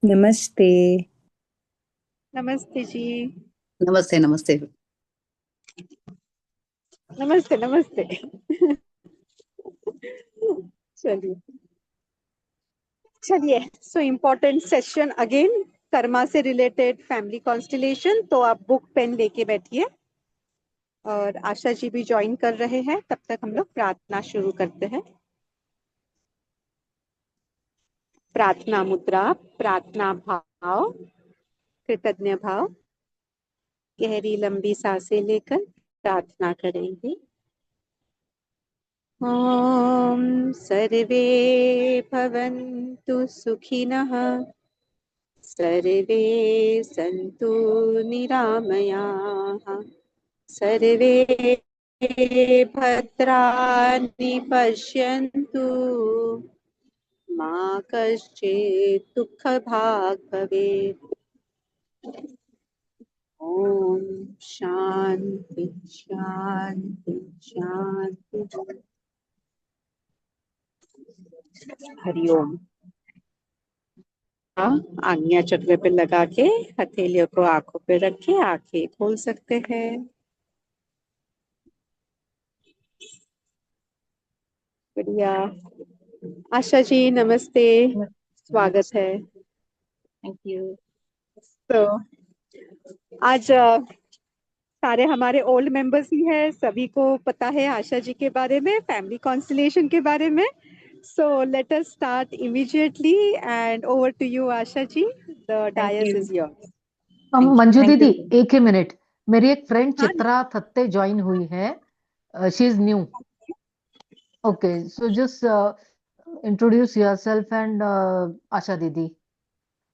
नमस्ते। नमस्ते जी। नमस्ते नमस्ते। नमस्ते नमस्ते। चलिए चलिए, so important session again, Karma से रिलेटेड फैमिली कॉन्स्टलेशन। तो आप बुक पेन लेके बैठिए और आशा जी भी ज्वाइन कर रहे हैं। तब तक हम लोग प्रार्थना शुरू करते हैं। प्रार्थना मुद्रा, प्रार्थना भाव, कृतज्ञ भाव। गहरी लंबी सांसें लेकर प्रार्थना करेंगे। ओम सर्वे भवन्तु सुखिनः, सर्वे सन्तु निरामयाः, सर्वे भद्राणि पश्यन्तु, मा कश्चित् दुःखभाग् भवेत्। ओम शांति शांति शांति। हरिओम। आज्ञा चक्र पे लगा के हथेलियों को आंखों पे रखे आंखें खोल सकते हैं। बढ़िया। आशा जी नमस्ते, स्वागत नमस्ते। है। Thank you. तो आज सारे हमारे ओल्ड मेंबर्स ही हैं, सभी को पता है आशा जी के बारे में, फैमिली कॉन्स्टलेशन के बारे में। So let us start immediately and over to you Asha ji, the thank डायस you. Is yours. Manju thank दीदी, यू। एक ही मिनट। मेरी एक फ्रेंड हाँ। चित्रा थत्ते ज्वाइन हुई है। She is new. Okay, so just introduce yourself and Asha didi.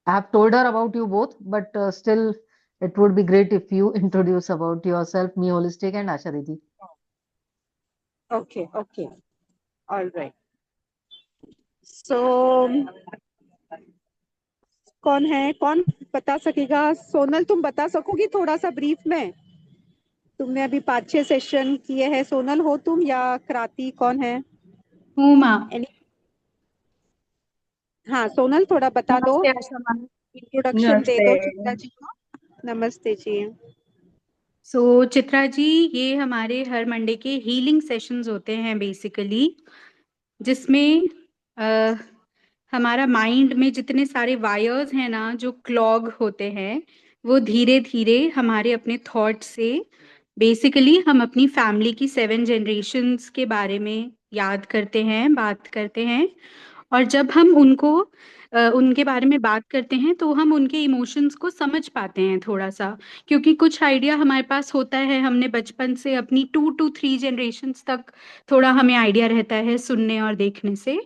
I have told her about you both, but still it would be great if you introduce about yourself, me holistic, and Asha Didi. Okay okay, alright. So कौन है, कौन बता सकेगा? सोनल, तुम बता सकोगी थोड़ा सा brief में? तुमने अभी 5-6 सेशन किए हैं। सोनल हो तुम या क्रांति, कौन है? हूँ माँ। Any- हाँ सोनल, थोड़ा बता दो, नमस्ते आशा माँ। इंट्रोडक्शन दे नमस्ते। दो चित्रा जी को। नमस्ते जी। चित्रा जी, ये हमारे हर मंडे के हीलिंग सेशंस होते हैं बेसिकली, जिसमें अ, हमारा माइंड में जितने सारे वायर्स हैं ना जो क्लॉग होते हैं, वो धीरे धीरे हमारे अपने थॉट से बेसिकली हम अपनी फैमिली की 7 जनरेशन्स के बारे में याद करते हैं, बात करते हैं। और जब हम उनके बारे में बात करते हैं तो हम उनके इमोशंस को समझ पाते हैं थोड़ा सा, क्योंकि कुछ आइडिया हमारे पास होता है, हमने बचपन से अपनी 2 to 3 जनरेशन्स तक थोड़ा हमें आइडिया रहता है सुनने और देखने से।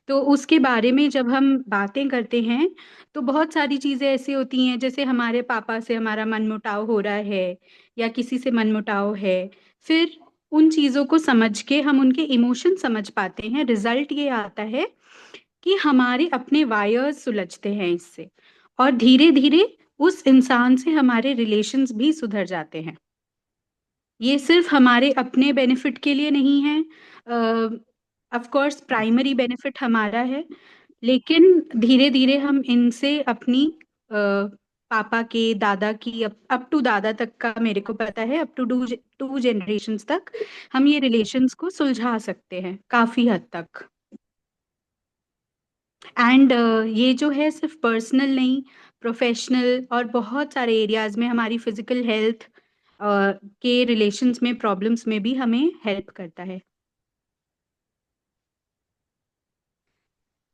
तो उसके बारे में जब हम बातें करते हैं तो बहुत सारी चीजें ऐसी होती हैं, जैसे हमारे पापा से हमारा मनमुटाव हो रहा है या किसी से मनमुटाव है, फिर उन चीजों को समझ के हम उनके इमोशन समझ पाते हैं। रिजल्ट ये आता है कि हमारे अपने वायर्स सुलझते हैं इससे, और धीरे धीरे उस इंसान से हमारे रिलेशंस भी सुधर जाते हैं। ये सिर्फ हमारे अपने बेनिफिट के लिए नहीं है, ऑफ कोर्स प्राइमरी बेनिफिट हमारा है, लेकिन धीरे धीरे हम इनसे अपनी पापा के दादा की अप टू दादा तक का, मेरे को पता है अप टू 2 जनरेशन्स तक हम ये रिलेशंस को सुलझा सकते हैं काफी हद तक। एंड ये जो है सिर्फ पर्सनल नहीं, प्रोफेशनल और बहुत सारे एरियाज में हमारी फिजिकल हेल्थ के रिलेशंस में, प्रॉब्लम्स में भी हमें हेल्प करता है।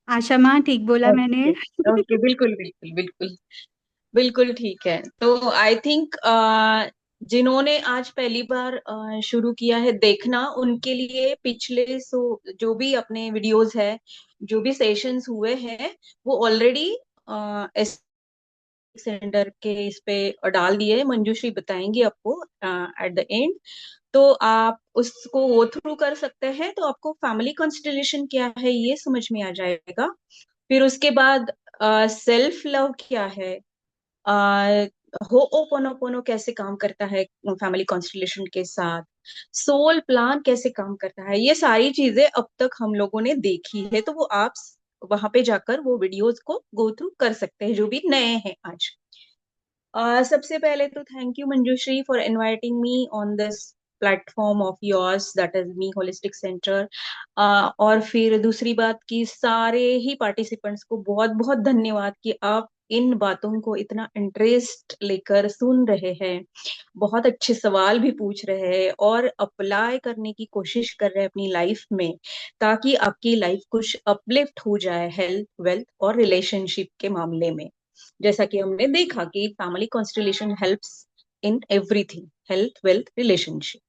आशा माँ, ठीक बोला मैंने? ओके ओके, बिल्कुल बिल्कुल बिल्कुल। बिल्कुल ठीक है। तो आई थिंक जिन्होंने आज पहली बार शुरू किया है देखना, उनके लिए पिछले जो भी अपने वीडियोस है, जो भी सेशंस हुए हैं, वो ऑलरेडी सेंटर के इस पे डाल दिए। मंजूश्री बताएंगी आपको एट द एंड। तो आप उसको वो थ्रू कर सकते हैं, तो आपको फैमिली कॉन्स्टलेशन क्या है ये समझ में आ जाएगा। फिर उसके बाद सेल्फ लव क्या है, हो ओपोनोपोनो कैसे काम करता है फैमिली कॉन्स्टलेशन के साथ, सोल प्लान कैसे काम करता है, ये सारी चीजें अब तक हम लोगों ने देखी है। तो वो आप वहां पे जाकर वो वीडियोस को गो थ्रू कर सकते हैं जो भी नए हैं आज। सबसे पहले तो thank you Manjushree for inviting me on this platform of yours that is me holistic centre. और फिर दूसरी बात कि सारे ही पार्टिसिपेंट्स को बहुत बहुत धन्यवाद कि आप इन बातों को इतना इंटरेस्ट लेकर सुन रहे हैं, बहुत अच्छे सवाल भी पूछ रहे हैं और अप्लाई करने की कोशिश कर रहे हैं अपनी लाइफ में, ताकि आपकी लाइफ कुछ अपलिफ्ट हो जाए हेल्थ वेल्थ और रिलेशनशिप के मामले में। जैसा कि हमने देखा कि family constellation helps in everything, health wealth relationship.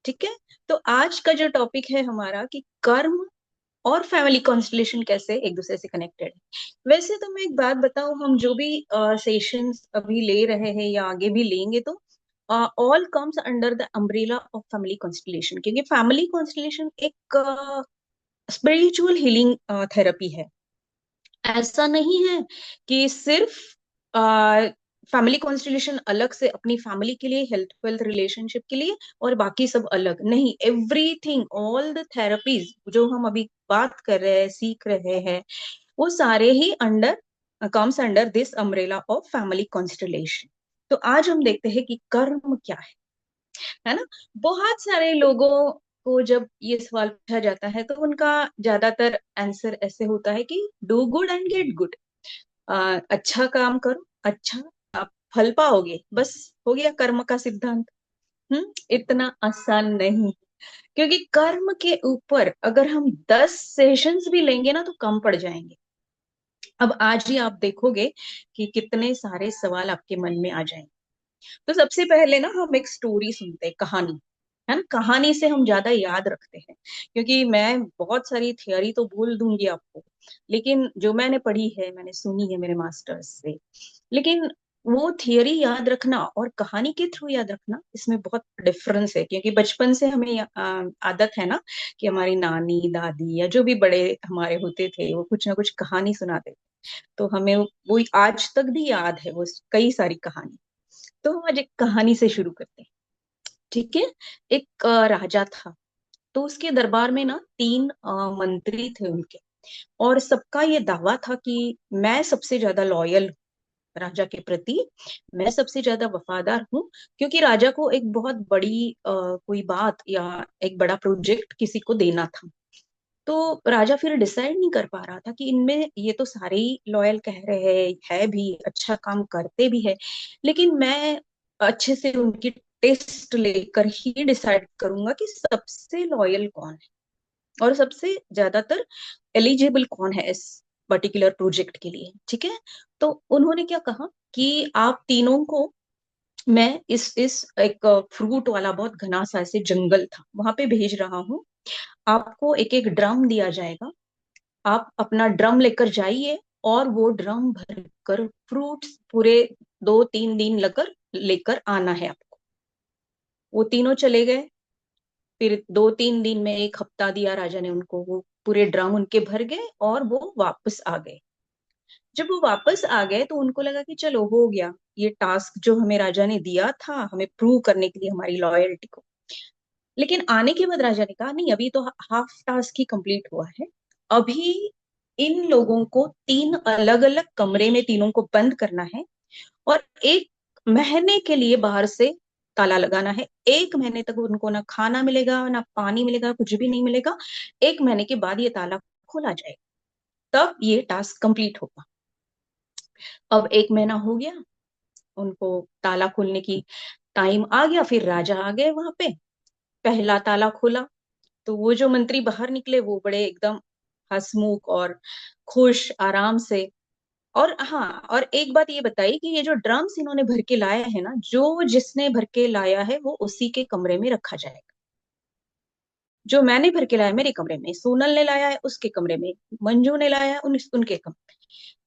ठीक है, तो आज का जो टॉपिक है हमारा कि कर्म और फैमिली कॉन्स्टलेशन कैसे एक दूसरे से कनेक्टेड है। वैसे तो मैं एक बात बताऊं, हम जो भी सेशंस अभी ले रहे हैं या आगे भी लेंगे तो all comes under the umbrella of family constellation, क्योंकि फैमिली कॉन्स्टलेशन एक स्पिरिचुअल हीलिंग थेरेपी है। ऐसा नहीं है कि सिर्फ फैमिली कॉन्स्टिट्यूशन अलग से अपनी फैमिली के लिए, हेल्थ वेल्थ रिलेशनशिप के लिए, और बाकी सब अलग नहीं। एवरीथिंग, ऑल द थेरेपीज जो हम अभी बात कर रहे हैं, सीख रहे हैं, वो सारे ही under comes under this umbrella of family constitution. तो आज हम देखते हैं कि कर्म क्या है ना। बहुत सारे लोगों को जब ये सवाल पूछा जाता है तो उनका ज्यादातर आंसर ऐसे होता है कि do good and get good. अच्छा काम करो, अच्छा आप फल पाओगे, बस हो गया कर्म का सिद्धांत। इतना आसान नहीं, क्योंकि कर्म के ऊपर अगर हम 10 सेशंस भी लेंगे ना तो कम पड़ जाएंगे। अब आज ही आप देखोगे कि कितने सारे सवाल आपके मन में आ जाएंगे। तो सबसे पहले ना हम एक स्टोरी सुनते हैं, कहानी, है ना। कहानी से हम ज्यादा याद रखते हैं, क्योंकि मैं बहुत सारी थियोरी तो बोल दूंगी आपको, लेकिन जो मैंने पढ़ी है, मैंने सुनी है मेरे मास्टर्स से, लेकिन वो थियोरी याद रखना और कहानी के थ्रू याद रखना, इसमें बहुत डिफरेंस है। क्योंकि बचपन से हमें आदत है ना कि हमारी नानी दादी या जो भी बड़े हमारे होते थे वो कुछ ना कुछ कहानी सुनाते थे, तो हमें वो आज तक भी याद है वो कई सारी कहानी। तो हम आज एक कहानी से शुरू करते हैं, ठीक है। एक राजा था, तो उसके दरबार में ना 3 मंत्री थे उनके, और सबका ये दावा था कि मैं सबसे ज्यादा लॉयल हूँ राजा के प्रति, मैं सबसे ज्यादा वफादार हूँ। क्योंकि राजा को एक बहुत बड़ी कोई बात या एक बड़ा प्रोजेक्ट किसी को देना था। तो राजा फिर डिसाइड नहीं कर पा रहा था कि इनमें ये तो सारे ही लॉयल कह रहे हैं, है भी अच्छा काम करते भी है, लेकिन मैं अच्छे से उनकी टेस्ट लेकर ही डिसाइड करूंगा कि सबसे लॉयल कौन है और सबसे ज्यादातर एलिजिबल कौन है इस पर्टिकुलर प्रोजेक्ट के लिए। ठीक है, तो उन्होंने क्या कहा कि आप तीनों को मैं इस एक फ्रूट वाला बहुत घना सा ऐसे जंगल था वहां पे भेज रहा हूँ। आपको एक एक ड्रम दिया जाएगा, आप अपना ड्रम लेकर जाइए और वो ड्रम भरकर फ्रूट्स पूरे 2-3 दिन लगकर लेकर आना है आपको। वो तीनों चले गए, फिर 2-3 दिन में, 1 हफ्ता दिया राजा ने उनको, वो पूरे ड्रम उनके भर गए और वो वापस आ गए। जब वो वापस आ गए तो उनको लगा कि चलो हो गया ये टास्क जो हमें राजा ने दिया था हमें प्रूव करने के लिए हमारी लॉयल्टी को। लेकिन आने के बाद राजा ने कहा नहीं, अभी तो हाफ टास्क ही कंप्लीट हुआ है। अभी इन लोगों को 3 अलग अलग कमरे में तीनों को बंद करना है और 1 महीने के लिए बाहर से ताला लगाना है। 1 महीने तक उनको ना खाना मिलेगा ना पानी मिलेगा, कुछ भी नहीं मिलेगा। 1 महीने के बाद ये ताला खोला जाएगा, तब ये टास्क कंप्लीट होगा। अब 1 महीना हो गया, उनको ताला खोलने की टाइम आ गया, फिर राजा आ गए वहां पे। पहला ताला खोला तो वो जो मंत्री बाहर निकले वो बड़े एकदम हंसमुख और खुश आराम से। और हाँ, और एक बात ये बताई कि ये जो ड्रम्स इन्होंने भर के लाया है ना, जो जिसने भर के लाया है वो उसी के कमरे में रखा जाएगा। जो मैंने भर के लाया मेरे कमरे में, सोनल ने लाया है उसके कमरे में, मंजू ने लाया है उनके कमरे में।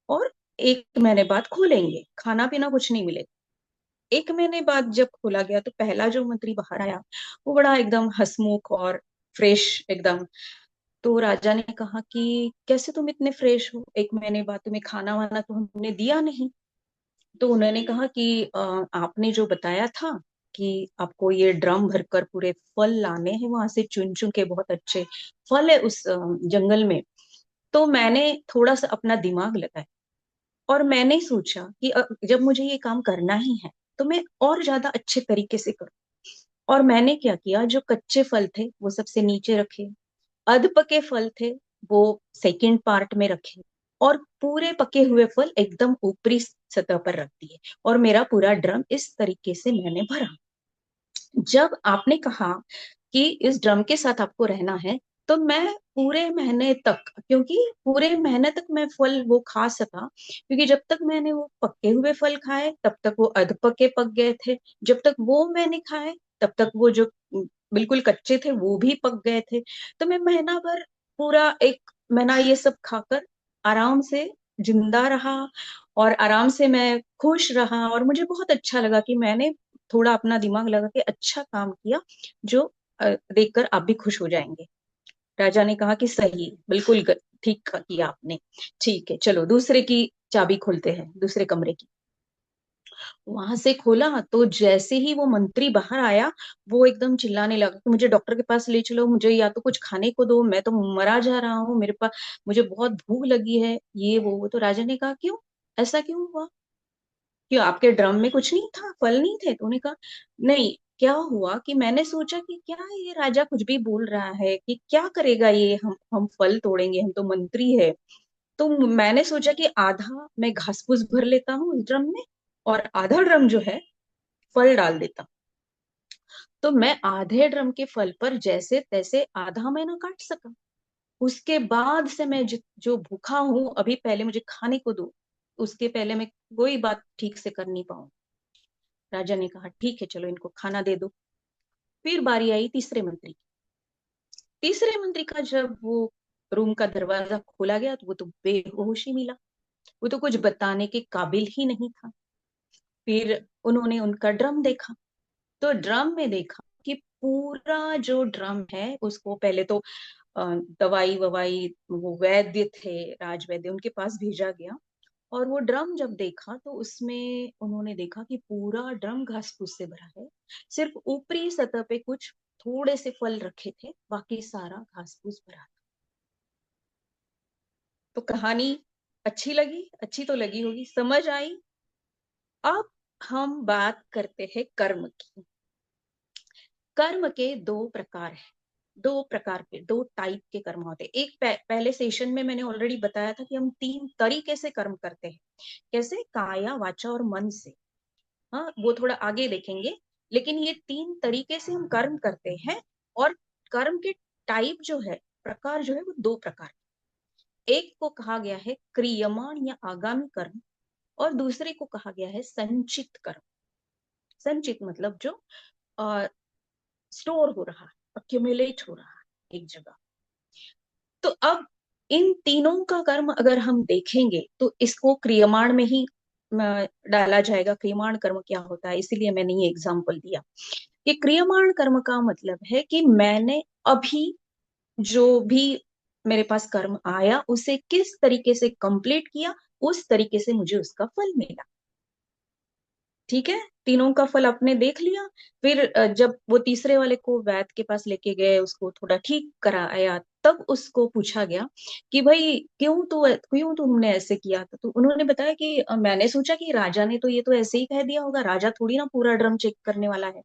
और 1 महीने बाद खोलेंगे, खाना पीना कुछ नहीं मिलेगा। 1 महीने बाद जब खोला गया तो पहला जो मंत्री बाहर आया वो बड़ा एकदम हंसमुख और फ्रेश एकदम। तो राजा ने कहा कि कैसे तुम इतने फ्रेश हो, 1 महीने बाद तुम्हें खाना वाना तो हमने दिया नहीं। तो उन्होंने कहा कि आपने जो बताया था कि आपको ये ड्रम भरकर पूरे फल लाने हैं वहां से चुन चुन के, बहुत अच्छे फल है उस जंगल में, तो मैंने थोड़ा सा अपना दिमाग लगाया और मैंने सोचा कि जब मुझे ये काम करना ही है तो मैं और ज्यादा अच्छे तरीके से करूं। और मैंने क्या किया, जो कच्चे फल थे वो सबसे नीचे रखे, अध पके फल थे वो सेकंड पार्ट में रखे, और पूरे पके हुए फल एकदम ऊपरी सतह पर रख दिए। और मेरा पूरा ड्रम इस तरीके से मैंने भरा। जब आपने कहा कि इस ड्रम के साथ आपको रहना है, तो मैं पूरे महीने तक, क्योंकि पूरे महीने तक मैं फल वो खा सका, क्योंकि जब तक मैंने वो पके हुए फल खाए तब तक वो अध पके पक गए थे, जब तक वो मैंने खाए तब तक वो जो बिल्कुल कच्चे थे वो भी पक गए थे। तो मैं महीना भर, पूरा एक महीना ये सब खाकर आराम से जिंदा रहा, और आराम से मैं खुश रहा, और मुझे बहुत अच्छा लगा कि मैंने थोड़ा अपना दिमाग लगा के अच्छा काम किया, जो देखकर आप भी खुश हो जाएंगे। राजा ने कहा कि सही, बिल्कुल ठीक किया आपने। ठीक है, चलो दूसरे की चाबी खोलते हैं, दूसरे कमरे की। वहां से खोला तो जैसे ही वो मंत्री बाहर आया, वो एकदम चिल्लाने लगा कि मुझे डॉक्टर के पास ले चलो, मुझे या तो कुछ खाने को दो, मैं तो मरा जा रहा हूँ, मेरे पास, मुझे बहुत भूख लगी है, ये वो। तो राजा ने कहा क्यों, ऐसा क्यों हुआ, क्यों आपके ड्रम में कुछ नहीं था, फल नहीं थे? तो उन्होंने कहा नहीं, क्या हुआ कि मैंने सोचा कि क्या ये राजा कुछ भी बोल रहा है, कि क्या करेगा ये, हम फल तोड़ेंगे, हम तो मंत्री है। तो मैंने सोचा कि आधा मैं घास फूस भर लेता हूँ उस ड्रम में, और आधा ड्रम जो है फल डाल देता हूँ। तो मैं आधे ड्रम के फल पर जैसे तैसे आधा महीना काट सका। उसके बाद से मैं जो भूखा हूं अभी, पहले मुझे खाने को दो, उसके पहले मैं कोई बात ठीक से कर नहीं पाऊं। राजा ने कहा ठीक है, चलो इनको खाना दे दो। फिर बारी आई तीसरे मंत्री की। तीसरे मंत्री का जब वो रूम का दरवाजा खोला गया तो वो तो बेहोश ही मिला, वो तो कुछ बताने के काबिल ही नहीं था। फिर उन्होंने उनका ड्रम देखा, तो ड्रम में देखा कि पूरा जो ड्रम है उसको पहले तो अ, दवाई ववाई, वो वैद्य थे, राजवैद्य, उनके पास भेजा गया। और वो ड्रम जब देखा तो उसमें उन्होंने देखा कि पूरा ड्रम घास फूस से भरा है, सिर्फ ऊपरी सतह पे कुछ थोड़े से फल रखे थे, बाकी सारा घास फूस भरा था। तो कहानी अच्छी लगी, अच्छी तो लगी होगी, समझ आई। अब हम बात करते हैं कर्म की। कर्म के दो प्रकार हैं, दो प्रकार के, दो टाइप के कर्म होते हैं। एक पहले सेशन में मैंने ऑलरेडी बताया था कि हम तीन तरीके से कर्म करते हैं, कैसे, काया वाचा और मन से। हाँ, वो थोड़ा आगे देखेंगे, लेकिन ये तीन तरीके से हम कर्म करते हैं। और कर्म के टाइप जो है, प्रकार जो है, वो दो प्रकार। एक को कहा गया है क्रियमाण या आगामी कर्म, और दूसरे को कहा गया है संचित कर्म। संचित मतलब जो स्टोर हो रहा है, अक्यूमुलेट हो रहा है एक जगह। तो अब इन तीनों का कर्म अगर हम देखेंगे तो इसको क्रियमाण में ही डाला जाएगा। क्रियमाण कर्म क्या होता है, इसीलिए मैंने ये एग्जाम्पल दिया कि क्रियमाण कर्म का मतलब है कि मैंने अभी जो भी मेरे पास कर्म आया उसे किस तरीके से कंप्लीट किया, उस तरीके से मुझे उसका फल मिला। ठीक है, तीनों का फल आपने देख लिया। फिर जब वो तीसरे वाले को वैद्य के पास लेके गए, उसको थोड़ा ठीक कराया, तब उसको पूछा गया कि भाई क्यों तुमने ऐसे किया था? तो उन्होंने बताया कि मैंने सोचा कि राजा ने तो ये तो ऐसे ही कह दिया होगा, राजा थोड़ी ना पूरा ड्रम चेक करने वाला है।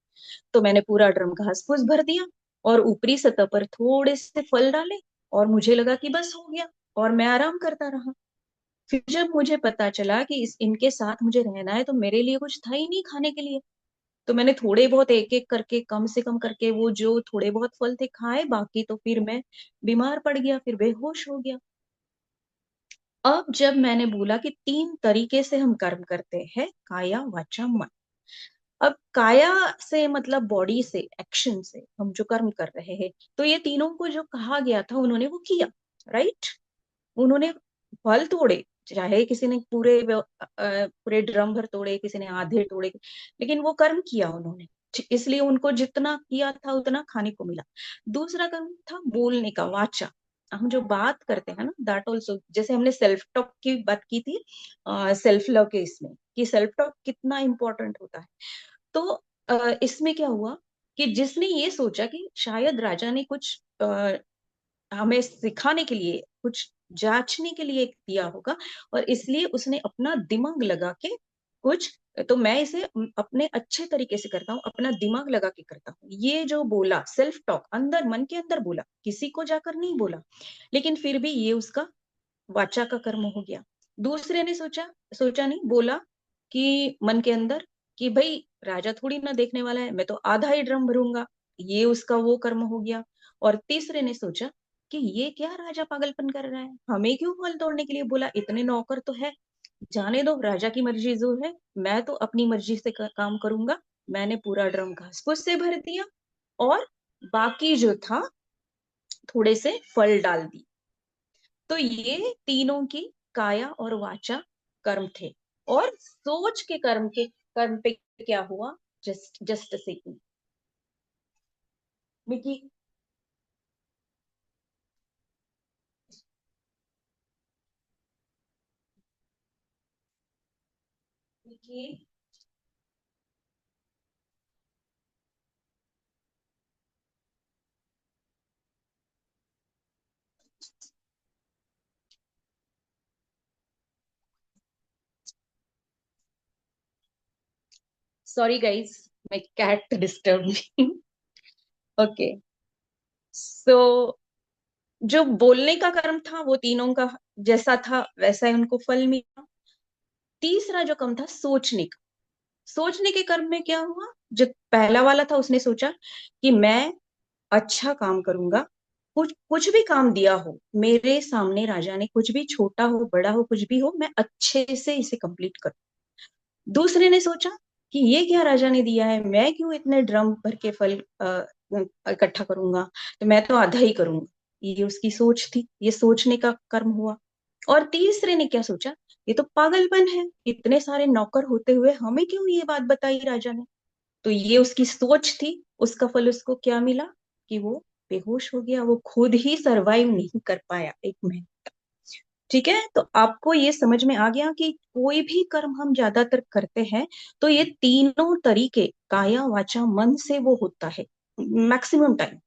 तो मैंने पूरा ड्रम घास फूस भर दिया, और ऊपरी सतह पर थोड़े से फल डाले, और मुझे लगा कि बस हो गया, और मैं आराम करता रहा। फिर जब मुझे पता चला कि इनके साथ मुझे रहना है, तो मेरे लिए कुछ था ही नहीं खाने के लिए। तो मैंने थोड़े बहुत एक एक करके, कम से कम करके, वो जो थोड़े बहुत फल थे खाए, बाकी तो फिर मैं बीमार पड़ गया, फिर बेहोश हो गया। अब जब मैंने बोला कि तीन तरीके से हम कर्म करते हैं, काया वाचा मन। अब काया से मतलब बॉडी से, एक्शन से हम जो कर्म कर रहे हैं, तो ये तीनों को जो कहा गया था उन्होंने वो किया, राइट। उन्होंने फल तोड़े, चाहे किसी ने पूरे ड्रम भर तोड़े, किसी ने आधे तोड़े, लेकिन वो कर्म किया उन्होंने, इसलिए उनको जितना किया था उतना खाने को मिला। दूसरा कर्म था बोलने का, वाचा। हम जो बात करते हैं ना, दैट ऑल्सो, जैसे हमने सेल्फ टॉक की बात की थी सेल्फ लव के इसमें, कि सेल्फ टॉक कितना इंपॉर्टेंट होता है। तो इसमें क्या हुआ कि जिसने ये सोचा कि शायद राजा ने कुछ हमें सिखाने के लिए कुछ जांचने के लिए दिया होगा, और इसलिए उसने अपना दिमाग लगा के कुछ, तो मैं इसे अपने अच्छे तरीके से करता हूँ, अपना दिमाग लगा के करता हूँ। ये जो बोला, सेल्फ टॉक, अंदर मन के अंदर बोला, किसी को जाकर नहीं बोला, लेकिन फिर भी ये उसका वाचा का कर्म हो गया। दूसरे ने सोचा, सोचा नहीं, बोला कि मन के अंदर कि भाई राजा थोड़ी ना देखने वाला है, मैं तो आधा ही ड्रम भरूंगा, ये उसका वो कर्म हो गया। और तीसरे ने सोचा कि ये क्या राजा पागलपन कर रहा है, हमें क्यों फल तोड़ने के लिए बोला, इतने नौकर तो है, जाने दो, राजा की मर्जी जो है, मैं तो अपनी मर्जी से काम करूंगा। मैंने पूरा ड्रम घास फूस से भर दिया, और बाकी जो था थोड़े से फल डाल दी। तो ये तीनों की काया और वाचा कर्म थे। और सोच के कर्म पे क्या हुआ, just just second Mickey, Mickey. Sorry guys, my cat disturb me. Okay, so जो बोलने का कर्म था वो तीनों का जैसा था वैसा ही उनको फल मिला। तीसरा जो कर्म था सोचने का, सोचने के कर्म में क्या हुआ, जो पहला वाला था उसने सोचा कि मैं अच्छा काम करूंगा, कुछ कुछ भी काम दिया हो मेरे सामने, राजा ने कुछ भी, छोटा हो बड़ा हो कुछ भी हो, मैं अच्छे से इसे कंप्लीट करूं। दूसरे ने सोचा कि ये क्या राजा ने दिया है, मैं क्यों इतने ड्रम भर के फल इकट्ठा करूंगा, तो मैं तो आधा ही करूंगा। ये उसकी सोच थी, ये सोचने का कर्म हुआ। और तीसरे ने क्या सोचा, ये तो पागलपन है, इतने सारे नौकर होते हुए हमें क्यों ये बात बताई राजा ने। तो ये उसकी सोच थी, उसका फल उसको क्या मिला कि वो बेहोश हो गया, वो खुद ही सरवाइव नहीं कर पाया 1 महीने। ठीक है, तो आपको ये समझ में आ गया कि कोई भी कर्म हम ज्यादातर करते हैं तो ये तीनों तरीके, काया वाचा मन से वो होता है मैक्सिमम टाइम।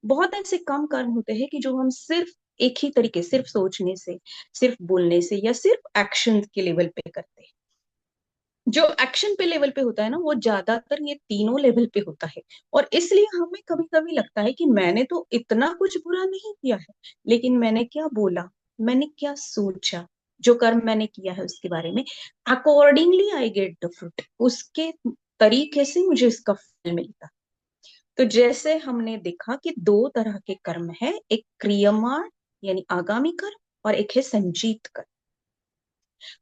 बहुत ऐसे कम कर्म होते हैं कि जो हम सिर्फ एक ही तरीके, सिर्फ सोचने से, सिर्फ बोलने से, या सिर्फ एक्शन के लेवल पे करते हैं। जो एक्शन पे लेवल पे होता है ना, वो ज्यादातर ये तीनों लेवल पे होता है। और इसलिए हमें कभी कभी लगता है कि मैंने तो इतना कुछ बुरा नहीं किया है, लेकिन मैंने क्या बोला, मैंने क्या सोचा, जो कर्म मैंने किया है उसके बारे में, accordingly I get the fruit, उसके तरीके से मुझे उसका फल मिलता। तो जैसे हमने देखा कि 2 तरह के कर्म है, एक क्रियमाण यानी आगामी कर्म, और एक है संजीत कर्म।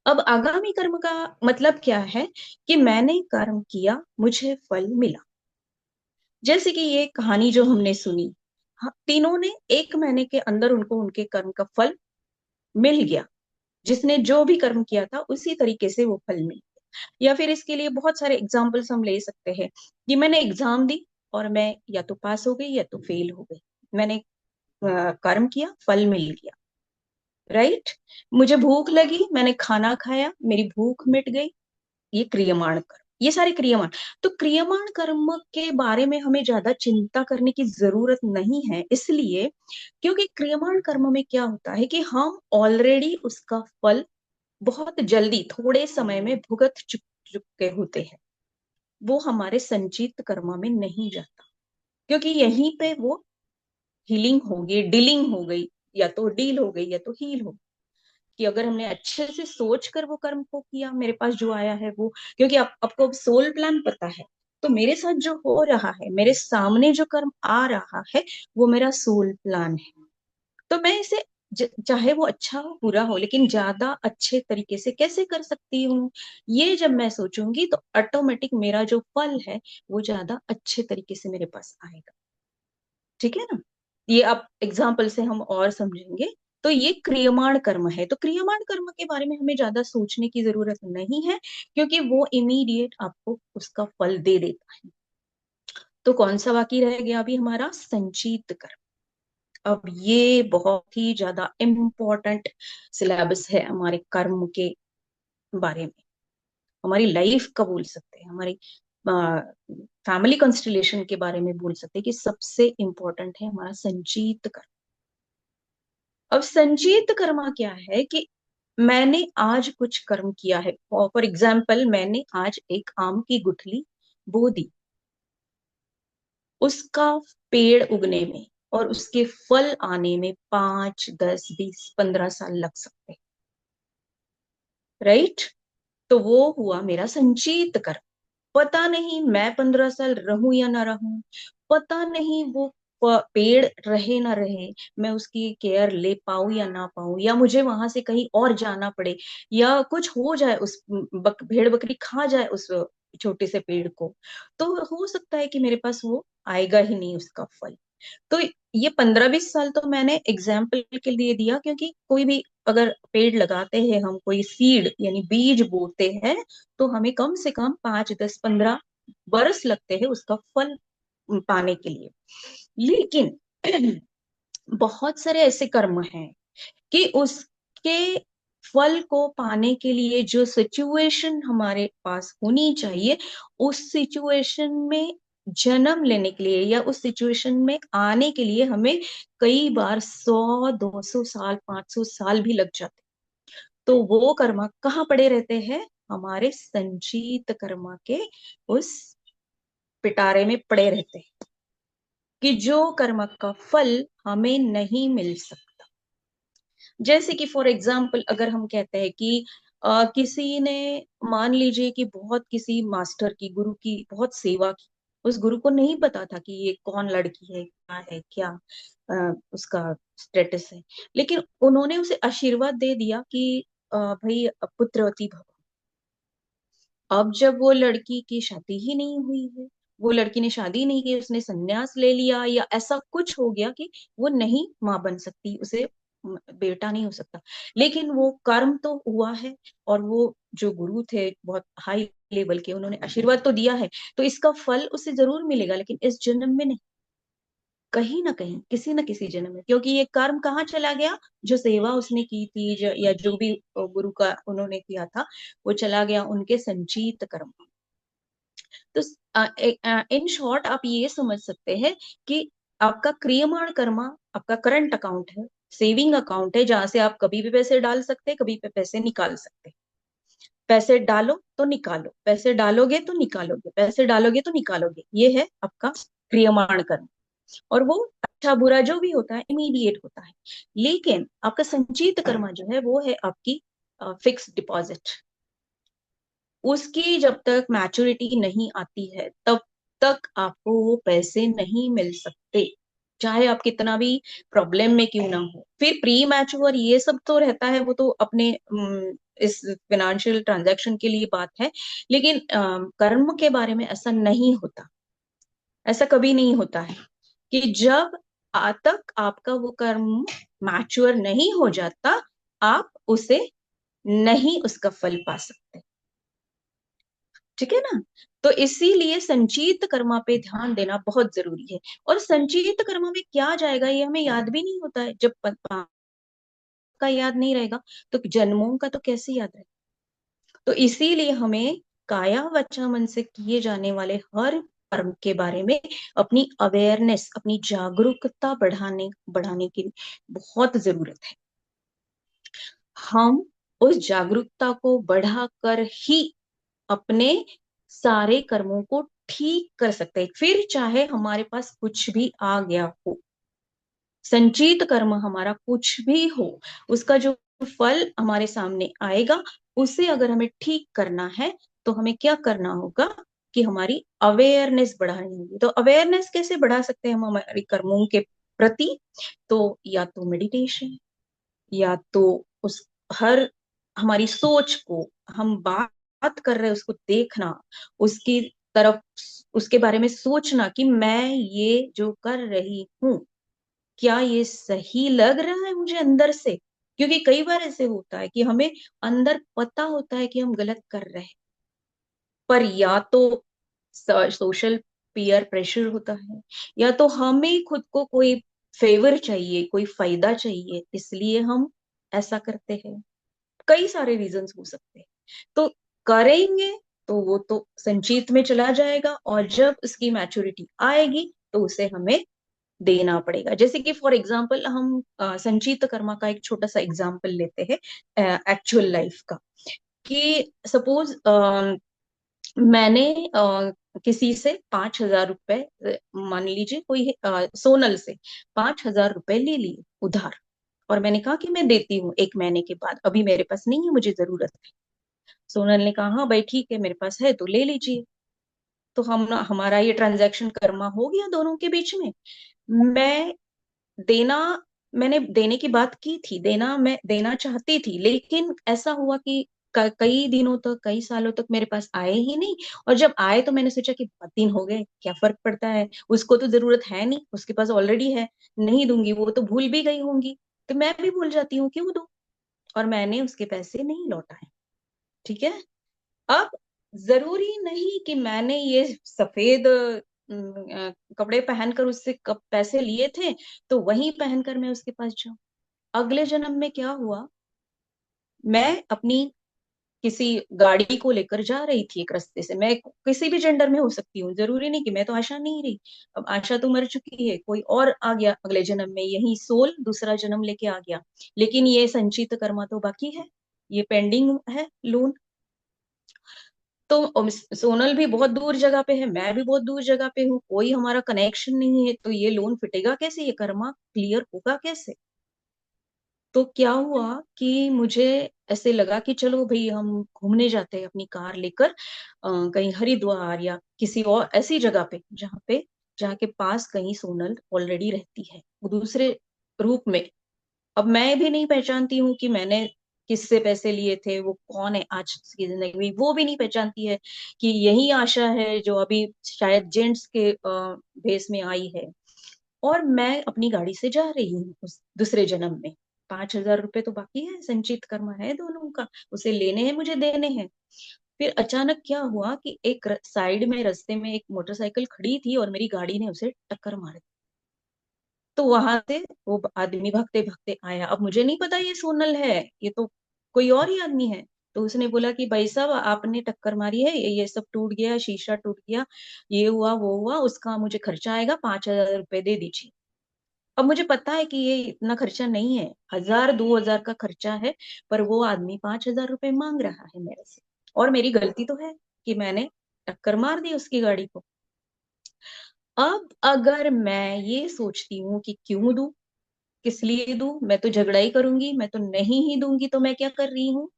अब आगामी कर्म का मतलब क्या है कि मैंने कर्म किया, मुझे फल मिला। जैसे कि ये कहानी जो हमने सुनी, तीनों ने 1 महीने के अंदर उनको उनके कर्म का फल मिल गया। जिसने जो भी कर्म किया था उसी तरीके से वो फल मिल गया। या फिर इसके लिए बहुत सारे एग्जाम्पल्स हम ले सकते हैं कि मैंने एग्जाम दी और मैं या तो पास हो गई या तो फेल हो गई। मैंने कर्म किया, फल मिल गया, राइट। मुझे भूख लगी, मैंने खाना खाया, मेरी भूख मिट गई, ये क्रियमाण कर्म, ये सारे क्रियमाण। तो क्रियमाण कर्म के बारे में हमें ज्यादा चिंता करने की जरूरत नहीं है, इसलिए क्योंकि क्रियमाण कर्म में क्या होता है कि हम ऑलरेडी उसका फल बहुत जल्दी, थोड़े समय में भुगत चुके होते हैं। वो हमारे संचित कर्म में नहीं जाता, क्योंकि यहीं पे वो हीलिंग हो गई, डीलिंग हो गई, या तो डील हो गई या तो हील हो, कि अगर हमने अच्छे से सोच कर वो कर्म को किया, मेरे पास जो आया है वो, क्योंकि आपको सोल प्लान पता है, तो मेरे साथ जो हो रहा है, मेरे सामने जो कर्म आ रहा है, वो मेरा सोल प्लान है। तो मैं इसे चाहे वो अच्छा हो बुरा हो, लेकिन ज्यादा अच्छे तरीके से कैसे कर सकती हूँ, ये जब मैं सोचूंगी तो ऑटोमेटिक मेरा जो फल है वो ज्यादा अच्छे तरीके से मेरे पास आएगा। ठीक है ना, ये आप एग्जाम्पल से हम और समझेंगे। तो ये क्रियमाण कर्म है, तो क्रियमाण कर्म के बारे में हमें ज्यादा सोचने की जरूरत नहीं है, क्योंकि वो इमीडिएट आपको उसका फल दे देता है। तो कौन सा बाकी रह गया अभी हमारा, संचित कर्म। अब ये बहुत ही ज्यादा इम्पोर्टेंट सिलेबस है हमारे कर्म के बारे में, हमारी लाइफ का बोल सकते हैं, हमारी फैमिली कॉन्स्टिलेशन के बारे में बोल सकते हैं कि सबसे इम्पोर्टेंट है हमारा संचित कर्म। अब संचित कर्मा क्या है कि मैंने आज कुछ कर्म किया है। फॉर एग्जाम्पल, मैंने आज एक आम की गुठली बो दी, उसका पेड़ उगने में और उसके फल आने में 5, 10, 20, 15 साल लग सकते हैं, राइट? तो वो हुआ मेरा संचित कर्म। पता नहीं मैं 15 साल रहूं या ना रहूं, पता नहीं वो पेड़ रहे ना रहे, मैं उसकी केयर ले पाऊं या ना पाऊं, या मुझे वहां से कहीं और जाना पड़े, या कुछ हो जाए, उस भेड़ बकरी खा जाए उस छोटे से पेड़ को, तो हो सकता है कि मेरे पास वो आएगा ही नहीं उसका फल। तो ये 15, 20 साल तो मैंने एग्जाम्पल के लिए दिया, क्योंकि कोई भी अगर पेड़ लगाते हैं हम, कोई सीड यानी बीज बोते हैं, तो हमें कम से कम 5, 10, 15 बरस लगते हैं उसका फल पाने के लिए। लेकिन बहुत सारे ऐसे कर्म हैं कि उसके फल को पाने के लिए जो सिचुएशन हमारे पास होनी चाहिए, उस सिचुएशन में जन्म लेने के लिए या उस सिचुएशन में आने के लिए हमें कई बार 100, 200 साल, 500 साल भी लग जाते। तो वो कर्मा कहाँ पड़े रहते हैं? हमारे संचित कर्मा के उस पिटारे में पड़े रहते हैं, कि जो कर्म का फल हमें नहीं मिल सकता। जैसे कि फॉर एग्जाम्पल अगर हम कहते हैं कि किसी ने, मान लीजिए कि बहुत किसी मास्टर की, गुरु की बहुत सेवा की, उस गुरु को नहीं पता था कि ये कौन लड़की है, क्या है, क्या उसका स्टेटस है, लेकिन उन्होंने उसे आशीर्वाद दे दिया कि भाई पुत्रवती भव। अब जब वो लड़की की शादी ही नहीं हुई है, वो लड़की ने शादी नहीं की, उसने संन्यास ले लिया या ऐसा कुछ हो गया कि वो नहीं मां बन सकती, उसे बेटा नहीं हो सकता, लेकिन वो कर्म तो हुआ है, और वो जो गुरु थे बहुत हाई लेवल के, उन्होंने आशीर्वाद तो दिया है, तो इसका फल उसे जरूर मिलेगा, लेकिन इस जन्म में नहीं, कहीं ना कहीं किसी न किसी जन्म में, क्योंकि ये कर्म कहाँ चला गया? जो सेवा उसने की थी, या जो भी गुरु का उन्होंने किया था, वो चला गया उनके संचित कर्म। तो इन शॉर्ट आप ये समझ सकते हैं कि आपका क्रियमाण कर्मा आपका करंट अकाउंट है, सेविंग अकाउंट है, जहां से आप कभी भी पैसे डाल सकते हैं, कभी भी पैसे निकाल सकते हैं। पैसे डालो तो निकालो, पैसे डालोगे तो निकालोगे, पैसे डालोगे तो निकालोगे, ये है आपका क्रियमाण कर्म। और वो अच्छा बुरा जो भी होता है इमीडिएट होता है। लेकिन आपका संचित कर्मा जो है वो है आपकी फिक्स डिपॉजिट। उसकी जब तक मैच्योरिटी नहीं आती है तब तक आपको वो पैसे नहीं मिल सकते, चाहे आप कितना भी प्रॉब्लम में क्यों ना हो। फिर प्री मैच्योर ये सब तो रहता है, वो तो अपने इस फाइनेंशियल ट्रांजैक्शन के लिए बात है, लेकिन कर्म के बारे में ऐसा नहीं होता। ऐसा कभी नहीं होता है कि जब तक आपका वो कर्म मैच्योर नहीं हो जाता, आप उसे नहीं उसका फल पा सकते। ठीक है ना? तो इसीलिए संचित कर्मा पे ध्यान देना बहुत जरूरी है। और संचित कर्मा में क्या जाएगा ये हमें याद भी नहीं होता है। जब का याद नहीं रहेगा तो जन्मों का तो कैसे याद रहेगा? तो इसीलिए हमें काया वाचा मन से किए जाने वाले हर कर्म के बारे में अपनी अवेयरनेस, अपनी जागरूकता बढ़ाने बढ़ाने की बहुत जरूरत है। हम उस जागरूकता को बढ़ाकर ही अपने सारे कर्मों को ठीक कर सकते हैं, फिर चाहे हमारे पास कुछ भी आ गया हो। संचित कर्म हमारा कुछ भी हो, उसका जो फल हमारे सामने आएगा, उसे अगर हमें ठीक करना है तो हमें क्या करना होगा कि हमारी अवेयरनेस बढ़ानी होगी। तो अवेयरनेस कैसे बढ़ा सकते हैं हम हमारे कर्मों के प्रति? तो या तो मेडिटेशन, या तो उस हर हमारी सोच को, हम बात कर रहे हैं उसको देखना, उसकी तरफ, उसके बारे में सोचना कि मैं ये जो कर रही हूँ, क्या ये सही लग रहा है मुझे अंदर से? क्योंकि कई बार ऐसे होता है कि हमें अंदर पता होता है कि हम गलत कर रहे हैं, पर या तो सोशल पीयर प्रेशर होता है, या तो हमें खुद को कोई फेवर चाहिए, कोई फायदा चाहिए, इसलिए हम ऐसा करते हैं। कई सारे रीजंस हो सकते हैं। तो करेंगे तो वो तो संचित में चला जाएगा, और जब उसकी मैच्योरिटी आएगी तो उसे हमें देना पड़ेगा। जैसे कि फॉर एग्जाम्पल हम संचित कर्मा का एक छोटा सा एग्जाम्पल लेते हैं एक्चुअल लाइफ का, कि सपोज मैंने किसी से 5,000 रुपए, मान लीजिए कोई सोनल से 5,000 रुपए ले लिए उधार, और मैंने कहा कि मैं देती हूँ 1 महीने के बाद, अभी मेरे पास नहीं है, मुझे जरूरत है। सोनल ने कहा हाँ भाई ठीक है, मेरे पास है तो ले लीजिए। तो हमारा ये ट्रांजैक्शन कर्मा हो गया दोनों के बीच में। मैं देना मैंने देने की बात की थी, मैं देना चाहती थी, लेकिन ऐसा हुआ कि कई दिनों तक, कई सालों तक मेरे पास आए ही नहीं। और जब आए तो मैंने सोचा कि बहुत दिन हो गए, क्या फर्क पड़ता है, उसको तो जरूरत है नहीं, उसके पास ऑलरेडी है, नहीं दूंगी, वो तो भूल भी गई होंगी, तो मैं भी भूल जाती हूँ, क्यों दूं। और मैंने उसके पैसे नहीं लौटाए। ठीक है। अब जरूरी नहीं कि मैंने ये सफेद कपड़े पहनकर उससे कब पैसे लिए थे तो वही पहनकर मैं उसके पास जाऊं। अगले जन्म में क्या हुआ, मैं अपनी किसी गाड़ी को लेकर जा रही थी एक रास्ते से, मैं किसी भी जेंडर में हो सकती हूँ, जरूरी नहीं कि मैं तो आशा नहीं रही, अब आशा तो मर चुकी है, कोई और आ गया अगले जन्म में, यही सोल दूसरा जन्म लेके आ गया, लेकिन ये संचित कर्मा तो बाकी है, ये पेंडिंग है लोन। तो सोनल भी बहुत दूर जगह पे है, मैं भी बहुत दूर जगह पे हूँ, कोई हमारा कनेक्शन नहीं है, तो ये लोन फिटेगा कैसे, ये कर्मा क्लियर होगा कैसे। तो क्या हुआ कि मुझे ऐसे लगा कि चलो भाई हम घूमने जाते हैं अपनी कार लेकर कहीं हरिद्वार या किसी और ऐसी जगह पे जहाँ के पास कहीं सोनल ऑलरेडी रहती है, वो दूसरे रूप में। अब मैं भी नहीं पहचानती हूँ कि मैंने किससे पैसे लिए थे, वो कौन है आज की जिंदगी में, वो भी नहीं पहचानती है कि यही आशा है जो अभी शायद जेंट्स के भेस में आई है। और मैं अपनी गाड़ी से जा रही हूँ उस दूसरे जन्म में, 5,000 रुपए तो बाकी है, संचित कर्म है दोनों का, उसे लेने हैं, मुझे देने हैं। फिर अचानक क्या हुआ कि एक साइड में रास्ते में एक मोटरसाइकिल खड़ी थी और मेरी गाड़ी ने उसे टक्कर मार दी। तो वहां से वो आदमी भागते भागते आया, अब मुझे नहीं पता ये सोनल है, ये तो कोई और ही आदमी है। तो उसने बोला कि भाई साहब आपने टक्कर मारी है, ये सब टूट गया, शीशा टूट गया, ये हुआ वो हुआ, उसका मुझे खर्चा आएगा, 5,000 रुपए दे दीजिए। अब मुझे पता है कि ये इतना खर्चा नहीं है, 1,000 2,000 का खर्चा है, पर वो आदमी 5,000 रुपए मांग रहा है मेरे से, और मेरी गलती तो है कि मैंने टक्कर मार दी उसकी गाड़ी को। अब अगर मैं ये सोचती हूँ कि क्यों दूं, किस लिए दूं, मैं तो झगड़ा ही करूंगी, मैं तो नहीं ही दूंगी, तो मैं क्या कर रही हूँ,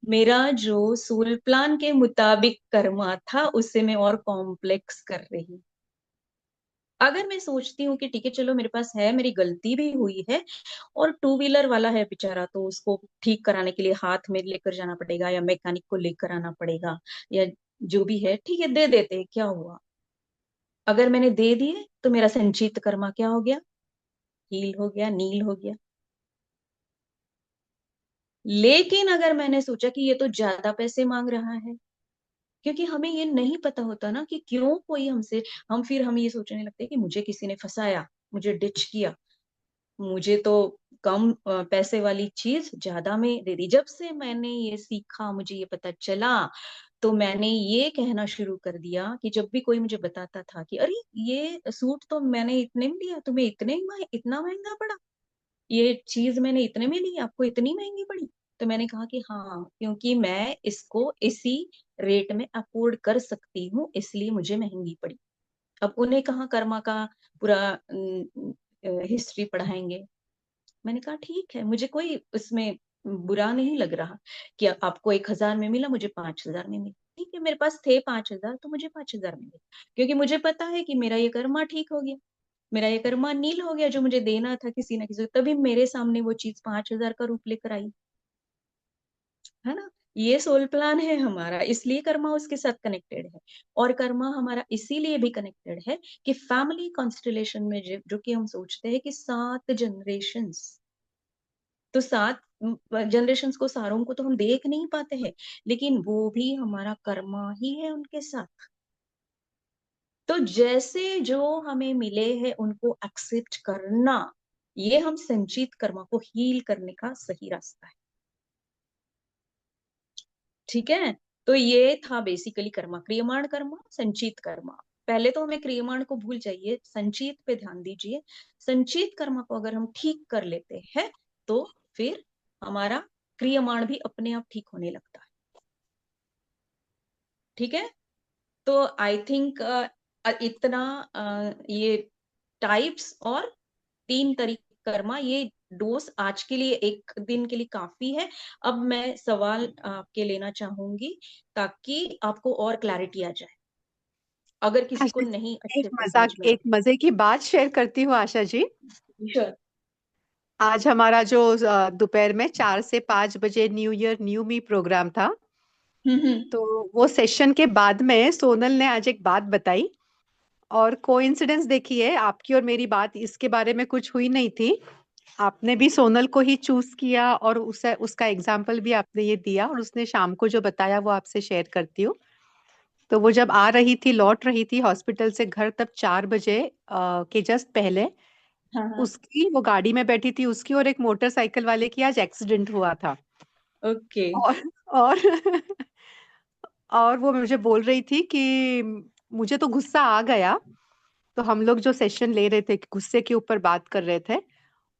मेरा जो सोल प्लान के मुताबिक कर्मा था उससे मैं और कॉम्प्लेक्स कर रही हूँ। अगर मैं सोचती हूँ कि ठीक है चलो मेरे पास है, मेरी गलती भी हुई है, और टू व्हीलर वाला है बेचारा, तो उसको ठीक कराने के लिए हाथ में लेकर जाना पड़ेगा या मैकेनिक को लेकर आना पड़ेगा, या जो भी है, ठीक है दे देते हैं, क्या हुआ। अगर मैंने दे दिए तो मेरा संचित कर्मा क्या हो गया, हील हो गया, नील हो गया। लेकिन अगर मैंने सोचा कि ये तो ज्यादा पैसे मांग रहा है, क्योंकि हमें ये नहीं पता होता ना कि क्यों कोई हमसे, हम ये सोचने लगते हैं कि मुझे किसी ने फंसाया, मुझे डिच किया, मुझे तो कम पैसे वाली चीज ज्यादा में दे दी। जब से मैंने ये सीखा, मुझे ये पता चला, तो मैंने ये कहना शुरू कर दिया कि जब भी कोई मुझे बताता था कि अरे ये सूट तो मैंने इतने में लिया, तुम्हें इतना महंगा पड़ा, ये चीज मैंने इतने में ली, आपको इतनी महंगी पड़ी। तो मैंने कहा कि हाँ, क्योंकि मैं इसको इसी रेट में अफोर्ड कर सकती हूँ, इसलिए मुझे महंगी पड़ी। अब उन्हें कहाँ कर्मा का पूरा हिस्ट्री पढ़ाएंगे। मैंने कहा ठीक है, मुझे कोई उसमें बुरा नहीं लग रहा कि आपको 1,000 में मिला, मुझे 5,000 में मिला, ठीक है, मेरे पास थे 5,000 तो मुझे 5,000 मिले, क्योंकि मुझे पता है कि मेरा ये कर्मा ठीक हो गया, मेरा ये कर्मा नील हो गया, जो मुझे देना था किसी ना किसी को, तभी मेरे सामने वो चीज 5,000 का रूप लेकर आई, है ना। ये सोल प्लान है हमारा, इसलिए कर्मा उसके साथ कनेक्टेड है। और कर्मा हमारा इसीलिए भी कनेक्टेड है कि फैमिली कॉन्स्टलेशन में जो कि हम सोचते हैं कि 7 जनरेशंस, तो 7 जनरेशंस को, सारों को तो हम देख नहीं पाते हैं, लेकिन वो भी हमारा कर्मा ही है उनके साथ। तो जैसे जो हमें मिले हैं उनको एक्सेप्ट करना, ये हम संचित कर्मा को हील करने का सही रास्ता है। ठीक है। तो ये था बेसिकली कर्मा, क्रियमाण कर्मा, संचित कर्मा। पहले तो हमें क्रियमाण को भूल जाइए, संचित पे ध्यान दीजिए। संचित कर्म को अगर हम ठीक कर लेते हैं तो फिर हमारा क्रियमाण भी अपने आप ठीक होने लगता है। ठीक है, तो आई थिंक इतना ये टाइप्स और 3 तरीके कर्मा, ये डोज आज के लिए, एक दिन के लिए काफी है। अब मैं सवाल आपके लेना चाहूंगी ताकि आपको और क्लैरिटी आ जाए, अगर किसी को आशा जी, नहीं एक अच्छे से समझ मजाक में आ एक मजे की बात शेयर करती हूँ आशा जी। श्योर। आज हमारा जो दोपहर में 4 से 5 बजे न्यू ईयर न्यू मी प्रोग्राम था, हम्म। तो वो सेशन के बाद में सोनल ने आज एक बात बताई। और कोइंसिडेंस देखिए, आपकी और मेरी बात इसके बारे में कुछ हुई नहीं थी। आपने भी सोनल को ही चूज किया और उसे उसका एग्जाम्पल भी आपने ये दिया, और उसने शाम को जो बताया वो आपसे शेयर करती हूँ। तो वो जब आ रही थी, लौट रही थी हॉस्पिटल से घर, तब 4 बजे के जस्ट पहले हाँ हाँ। उसकी, वो गाड़ी में बैठी थी, उसकी और एक मोटरसाइकिल वाले की आज एक्सीडेंट हुआ था। ओके। और और वो मुझे बोल रही थी कि मुझे तो गुस्सा आ गया। तो हम लोग जो सेशन ले रहे थे, गुस्से के ऊपर बात कर रहे थे,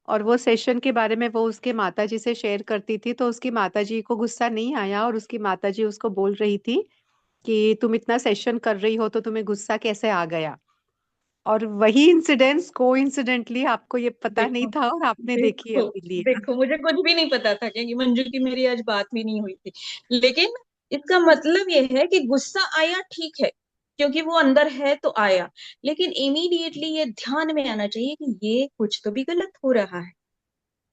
और वो सेशन के बारे में वो उसके माताजी से शेयर करती थी, तो उसकी माताजी को गुस्सा नहीं आया, और उसकी माताजी उसको बोल रही थी कि तुम इतना सेशन कर रही हो तो तुम्हें गुस्सा कैसे आ गया। और वही इंसिडेंस कोइंसिडेंटली आपको ये पता नहीं देखो था, और आपने देखी देखो अभी लिया। देखो, मुझे कुछ भी नहीं पता था क्योंकि मंजू की मेरी आज बात भी नहीं हुई थी। लेकिन इसका मतलब ये है कि गुस्सा आया, ठीक है, क्योंकि वो अंदर है तो आया। लेकिन इमीडिएटली ये ध्यान में आना चाहिए कि ये कुछ तो भी गलत हो रहा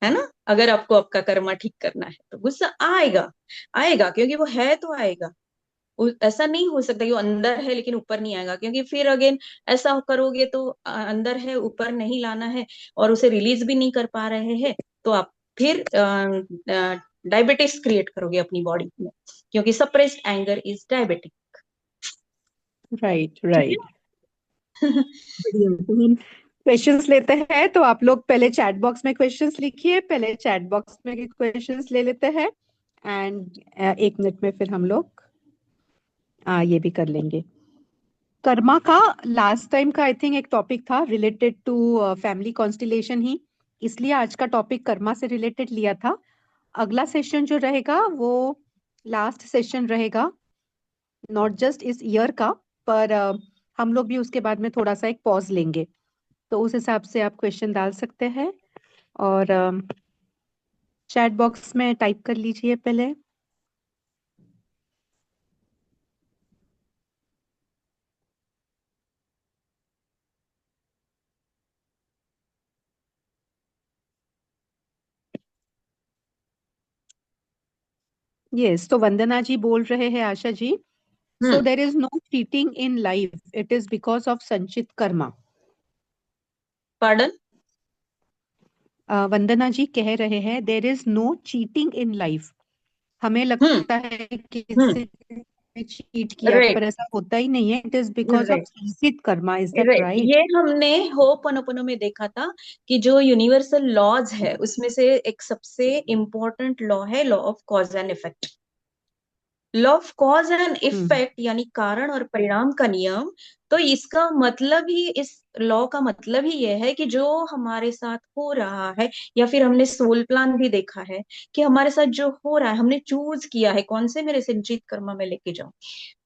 है ना। अगर आपको आपका कर्मा ठीक करना है तो गुस्सा आएगा, आएगा, क्योंकि वो है तो आएगा। ऐसा नहीं हो सकता कि वो अंदर है लेकिन ऊपर नहीं आएगा, क्योंकि फिर अगेन ऐसा करोगे तो अंदर है, ऊपर नहीं लाना है, और उसे रिलीज भी नहीं कर पा रहे हैं, तो आप फिर डायबिटीज क्रिएट करोगे अपनी बॉडी में, क्योंकि suppressed anger is diabetic. Right ठीक राइट। है। बढ़िया, तो हम क्वेश्चंस लेते हैं। तो आप लोग पहले चैट बॉक्स में क्वेश्चंस लिखिए, पहले चैट बॉक्स में क्वेश्चंस ले लेते हैं, एंड 1 मिनट में फिर हम लोग ये भी कर लेंगे। कर्मा का लास्ट टाइम का आई थिंक एक टॉपिक था रिलेटेड टू फैमिली कॉन्स्टिलेशन ही, इसलिए आज का टॉपिक कर्मा से रिलेटेड लिया था। अगला सेशन जो रहेगा वो लास्ट सेशन रहेगा, नॉट जस्ट इस ईयर का, पर हम लोग भी उसके बाद में थोड़ा सा एक पॉज लेंगे। तो उस हिसाब से आप क्वेश्चन डाल सकते हैं, और चैट बॉक्स में टाइप कर लीजिए पहले। यस, तो वंदना जी बोल रहे हैं Asha ji, so hmm. There is no cheating in life, it is because of sanchit karma. Pardon. Vandana ji कह रहे हैं there is no cheating in life, हमें हम्म। लगता है कि हम्म। किसी ने चीट किया, पर राइट। ऐसा होता ही नहीं है, it is because of right. Sanchit karma, is that right, right? ये हमने होपनोपनो में देखा था कि जो यूनिवर्सल लॉज है उसमें से एक सबसे इंपॉर्टेंट लॉ है law of cause and effect. Law of cause and hmm effect यानी कारण और परिणाम का नियम। तो इसका मतलब ही, इस लॉ का मतलब ही यह है कि जो हमारे साथ हो रहा है, या फिर हमने सोल प्लान भी देखा है कि हमारे साथ जो हो रहा है, हमने चूज किया है कौन से मेरे संचित कर्मा में लेके जाऊं।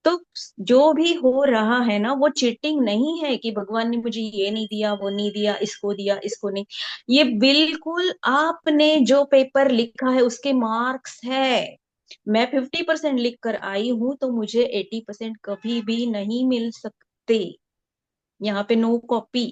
तो जो भी हो रहा है ना, वो चीटिंग नहीं है कि भगवान ने मुझे ये नहीं दिया, वो नहीं दिया, इसको नहीं। ये बिल्कुल आपने जो पेपर लिखा है उसके मार्क्स है। मैं 50% लिख कर आई हूं तो मुझे 80% कभी भी नहीं मिल सकते। यहाँ पे नो कॉपी।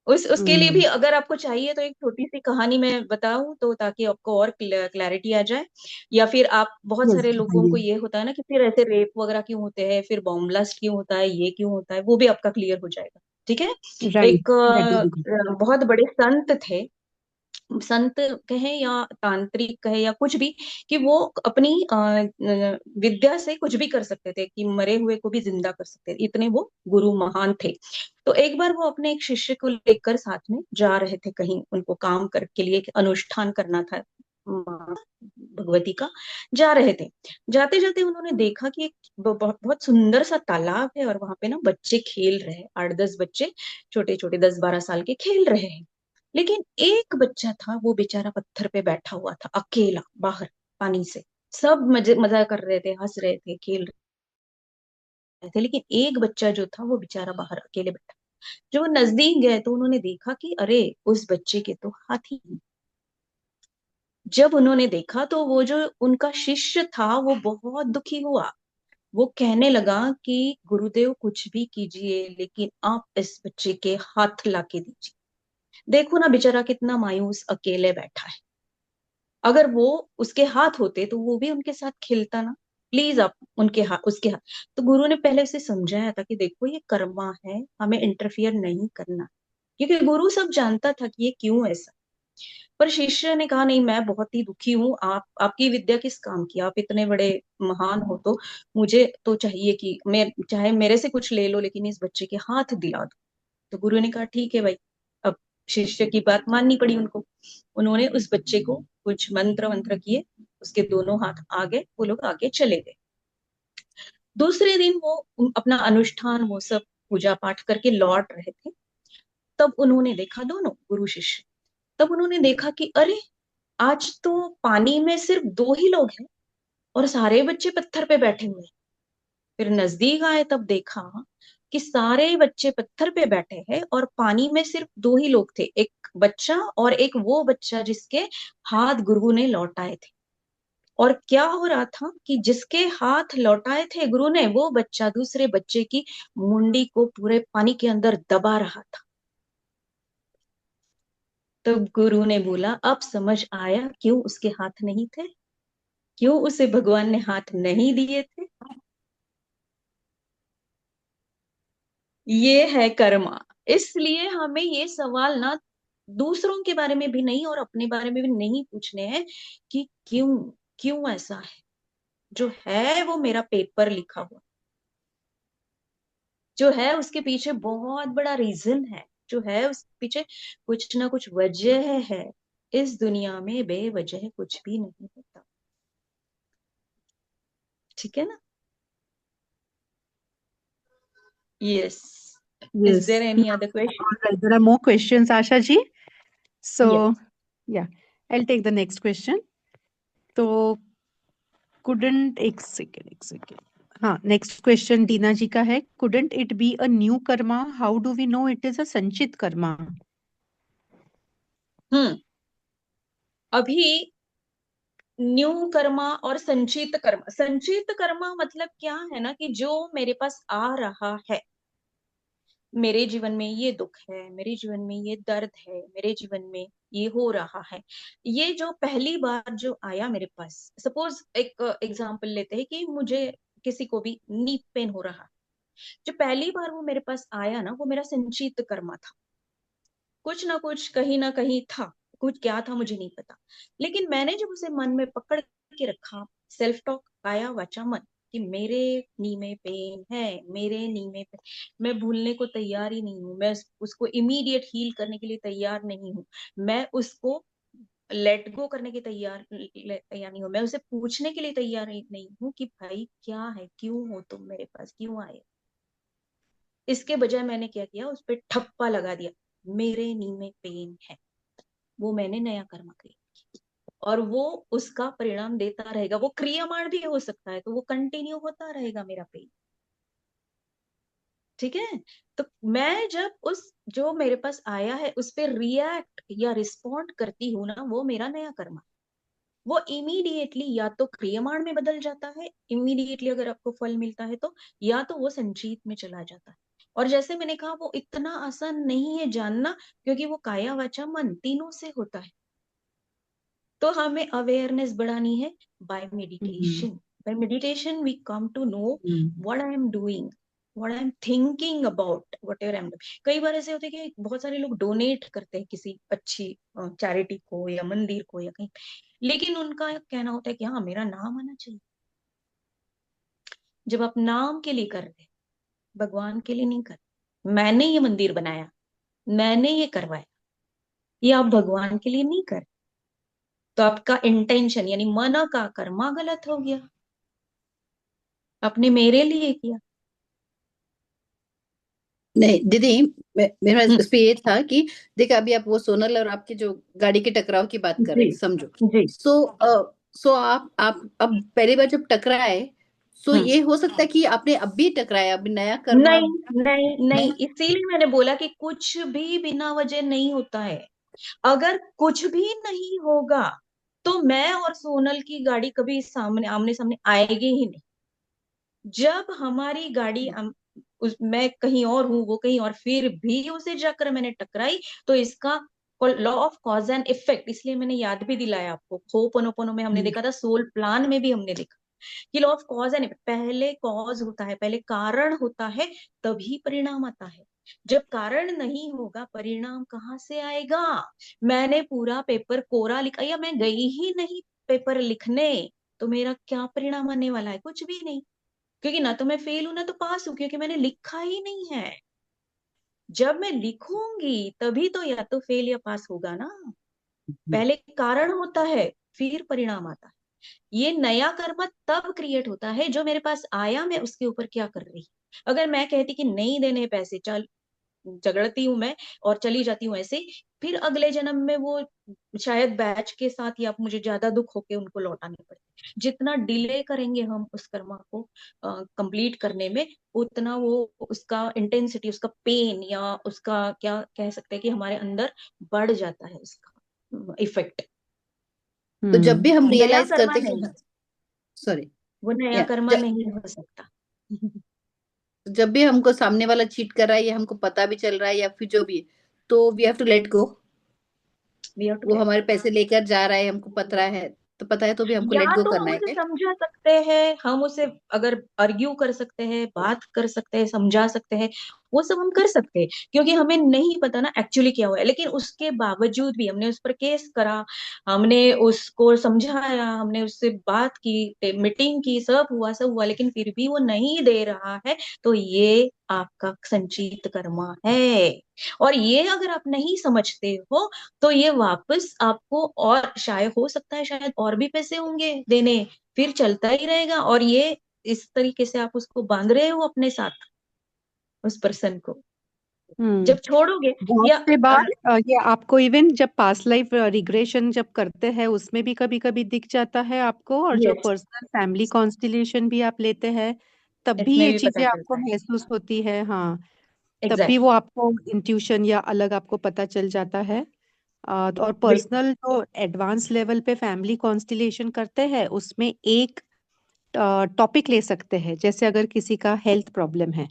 उसके लिए भी हम्म। अगर आपको चाहिए तो एक छोटी सी कहानी मैं बताऊं, तो ताकि आपको और क्लैरिटी आ जाए। या फिर आप, बहुत यस सारे लोगों बताइए। को ये होता है ना कि फिर ऐसे रेप वगैरह क्यों होते हैं, फिर बॉम्ब ब्लास्ट क्यों होता है, ये क्यों होता है, वो भी आपका क्लियर हो जाएगा। ठीक है। राइट, एक दैट विल बी गुड। बहुत बड़े संत थे, संत कहें या तांत्रिक कहे या कुछ भी, कि वो अपनी विद्या से कुछ भी कर सकते थे, कि मरे हुए को भी जिंदा कर सकते थे, इतने वो गुरु महान थे। तो एक बार वो अपने एक शिष्य को लेकर साथ में जा रहे थे कहीं, उनको काम कर के लिए एक अनुष्ठान करना था, भगवती का जा रहे थे। जाते जाते उन्होंने देखा कि एक बहुत सुंदर सा तालाब है और वहां पे ना बच्चे खेल रहे हैं, 8-10 बच्चे, छोटे छोटे 10-12 साल के खेल रहे हैं। लेकिन एक बच्चा था, वो बेचारा पत्थर पे बैठा हुआ था अकेला बाहर पानी से। सब मजे मजा कर रहे थे, हंस रहे थे, खेल रहे थे, लेकिन एक बच्चा जो था वो बेचारा बाहर अकेले बैठा। जब वो नजदीक गए तो उन्होंने देखा कि अरे, उस बच्चे के तो हाथी हैं। जब उन्होंने देखा तो वो जो उनका शिष्य था वो बहुत दुखी हुआ। वो कहने लगा कि गुरुदेव कुछ भी कीजिए, लेकिन आप इस बच्चे के हाथ लाके दीजिए। देखो ना बेचारा कितना मायूस अकेले बैठा है। अगर वो उसके हाथ होते तो वो भी उनके साथ खेलता ना। प्लीज आप उनके हाथ, उसके हाथ। तो गुरु ने पहले उसे समझाया था कि देखो ये कर्मा है, हमें इंटरफियर नहीं करना, क्योंकि गुरु सब जानता था कि ये क्यों ऐसा। पर शिष्य ने कहा नहीं, मैं बहुत ही दुखी हूँ, आप आपकी विद्या किस काम की, आप इतने बड़े महान हो तो मुझे तो चाहिए कि मैं, चाहे मेरे से कुछ ले लो लेकिन इस बच्चे के हाथ दिला दो। तो गुरु ने कहा ठीक है भाई। अब शिष्य की बात माननी पड़ी उनको। उन्होंने उस बच्चे को कुछ मंत्र मंत्र किए, उसके दोनों हाथ आ गए, वो लोग आगे चले गए। दूसरे दिन वो अपना अनुष्ठान वो सब पूजा पाठ करके लौट रहे थे। तब उन्होंने देखा, दोनों गुरु शिष्य, तब उन्होंने देखा कि अरे, आज तो पानी में सिर्फ दो ही लोग हैं और सारे बच्चे पत्थर पे बैठे हुए हैं। फिर नजदीक आए तब देखा कि सारे बच्चे पत्थर पे बैठे हैं और पानी में सिर्फ दो ही लोग थे, एक बच्चा और एक वो बच्चा जिसके हाथ गुरु ने लौटाए थे। और क्या हो रहा था कि जिसके हाथ लौटाए थे गुरु ने, वो बच्चा दूसरे बच्चे की मुंडी को पूरे पानी के अंदर दबा रहा था। तब गुरु ने बोला, अब समझ आया क्यों उसके हाथ नहीं थे, क्यों उसे भगवान ने हाथ नहीं दिए थे। ये है कर्मा। इसलिए हमें ये सवाल ना दूसरों के बारे में भी नहीं और अपने बारे में भी नहीं पूछने हैं कि क्यों, क्यों ऐसा है। जो है वो मेरा पेपर लिखा हुआ, जो है उसके पीछे बहुत बड़ा रीजन है, जो है उसके पीछे कुछ ना कुछ वजह है। इस दुनिया में बेवजह कुछ भी नहीं होता। ठीक है ना? Yes. Is Yes. There any other question? All right. There are more questions, Asha ji. Yes. So, yeah, I'll take the next question. तो couldn't एक सेकेंड हाँ, नेक्स्ट क्वेश्चन दीना जी का है, couldn't it be a new karma? How do we know it is a संचित कर्मा? हम्म। अभी new Karma और संचित कर्मा, संचित कर्मा मतलब क्या है ना कि जो मेरे पास आ रहा है, मेरे जीवन में ये दुख है, मेरे जीवन में ये दर्द है, मेरे जीवन में ये हो रहा है, ये जो पहली बार जो आया मेरे पास, सपोज एक एग्जांपल लेते हैं कि मुझे किसी को भी नी पेन हो रहा है, जो पहली बार वो मेरे पास आया ना, वो मेरा संचित कर्मा था। कुछ ना कुछ कहीं ना कहीं था, कुछ क्या था मुझे नहीं पता, लेकिन मैंने जब उसे मन में पकड़ के रखा, सेल्फ टॉक, काया वाचा मन, कि मेरे नी में पेन है, मेरे नी में पेन, मैं भूलने को तैयार ही नहीं हूँ, मैं उसको इमीडिएट हील करने के लिए तैयार नहीं हूँ, मैं उसको लेट गो करने के तैयार नहीं हूँ, मैं उसे पूछने के लिए तैयार नहीं हूँ कि भाई क्या है, क्यों हो तुम मेरे पास, क्यों आए। इसके बजाय मैंने क्या किया, उस पर ठप्पा लगा दिया, मेरे नी में पेन है। वो मैंने नया कर्म क्रिएट, और वो उसका परिणाम देता रहेगा, वो क्रियामाण भी हो सकता है, तो वो कंटिन्यू होता रहेगा मेरा पेन। ठीक है? तो मैं जब उस जो मेरे पास आया है उस पर रिएक्ट या रिस्पॉन्ड करती हूँ ना, वो मेरा नया कर्म। वो इमीडिएटली या तो क्रियमाण में बदल जाता है, इमीडिएटली अगर आपको फल मिलता है तो, या तो वो संचित में चला जाता है। और जैसे मैंने कहा, वो इतना आसान नहीं है जानना, क्योंकि वो काया वाचा मन तीनों से होता है। तो हमें अवेयरनेस बढ़ानी है by meditation. By meditation we come to know what I am doing, what I am thinking about whatever I am doing. कई बार ऐसे होते हैं कि बहुत सारे लोग डोनेट करते हैं किसी अच्छी चैरिटी को या मंदिर को या कहीं, लेकिन उनका कहना होता है कि हाँ मेरा नाम आना चाहिए। जब आप नाम के लिए कर रहे, भगवान के लिए नहीं कर, मैंने ये मंदिर बनाया, मैंने ये करवाया, ये आप भगवान के लिए नहीं कर, तो आपका इंटेंशन यानी मन का कर्मा गलत हो गया, आपने मेरे लिए किया। नहीं दीदी, मेरा हम्म। इस पे ये था कि देखिए अभी आप वो सोनल और आपकी जो गाड़ी के टकराव की बात कर रहे जी। हैं, समझो। जी। सो आप अब पहली बार जब टकराए, सो हम्म। ये हो सकता है कि आपने अब भी टकराया, अभी नया कर्मा नहीं नहीं नहीं, नहीं। इसीलिए मैंने बोला कि कुछ भी बिना वजह नहीं होता है। अगर कुछ भी नहीं होगा तो मैं और सोनल की गाड़ी कभी सामने आमने सामने आएगी ही नहीं। जब हमारी गाड़ी मैं कहीं और हूं, वो कहीं और, फिर भी उसे जाकर मैंने टकराई, तो इसका law of cause and effect, इसलिए मैंने याद भी दिलाया आपको। होपोनोपोनो में हमने देखा था, सोल प्लान में भी हमने देखा कि law of cause and effect, पहले कॉज होता है, पहले कारण होता है, तभी परिणाम आता है। जब कारण नहीं होगा, परिणाम कहाँ से आएगा? मैंने पूरा पेपर कोरा लिखा या मैं गई ही नहीं पेपर लिखने, तो मेरा क्या परिणाम आने वाला है? कुछ भी नहीं, क्योंकि ना तो मैं फेल हूं ना तो पास हूं, क्योंकि मैंने लिखा ही नहीं है। जब मैं लिखूंगी तभी तो या तो फेल या पास होगा ना। पहले कारण होता है, फिर परिणाम आता है। ये नया कर्म तब क्रिएट होता है जो मेरे पास आया, मैं उसके ऊपर क्या कर रही। अगर मैं कहती कि नहीं देने पैसे, चल झगड़ती हूं मैं और चली जाती हूँ ऐसे, फिर अगले जन्म में वो शायद बैच के साथ या मुझे ज्यादा दुख होके उनको लौटाने पड़े। जितना डिले करेंगे हम उस कर्मा को कंप्लीट करने में, उतना वो उसका इंटेंसिटी, उसका पेन, या उसका क्या कह सकते हैं कि हमारे अंदर बढ़ जाता है उसका इफेक्ट। तो जब भी हम नया रियलाइज कर्मा करते कि नहीं, सॉरी, वो नया या कर्मा नहीं हो सकता। जब भी हमको सामने वाला चीट कर रहा है या हमको पता भी चल रहा है या फिर जो भी है, तो we have to let go. We have to वो लेट। हमारे पैसे लेकर जा रहा है, हमको पता है तो भी हमको या लेट गो तो करना हम है, उसे राइट? समझा सकते हैं, हम उसे अगर अर्ग्यू कर सकते हैं, बात कर सकते हैं, समझा सकते हैं, वो सब हम कर सकते हैं, क्योंकि हमें नहीं पता ना एक्चुअली क्या हुआ है। लेकिन उसके बावजूद भी हमने उस पर केस करा, हमने उसको समझाया, हमने उससे बात की, मीटिंग की, सब हुआ, लेकिन फिर भी वो नहीं दे रहा है, तो ये आपका संचित कर्मा है। और ये अगर आप नहीं समझते हो, तो ये वापस आपको, और शायद हो सकता है शायद और भी पैसे होंगे देने, फिर चलता ही रहेगा। और ये इस तरीके से आप उसको बांध रहे हो अपने साथ, उस पर्सन को। हम्म। जब छोड़ोगे बहुत या से बार ये आपको इवन जब पास्ट लाइफ रिग्रेशन जब करते हैं उसमें भी कभी कभी दिख जाता है आपको, और जो यस, पर्सनल फैमिली कॉन्स्टिलेशन भी आप लेते हैं तब भी इसमें ये भी पता चीजें आपको चलता है। महसूस होती है। हाँ, तब भी वो एग्जैक्टली। आपको इंट्यूशन या अलग आपको पता चल जाता है। और बिल्कुल। पर्सनल जो एडवांस लेवल पे फैमिली कॉन्स्टिलेशन करते हैं उसमें एक टॉपिक ले सकते हैं, जैसे अगर किसी का हेल्थ प्रॉब्लम है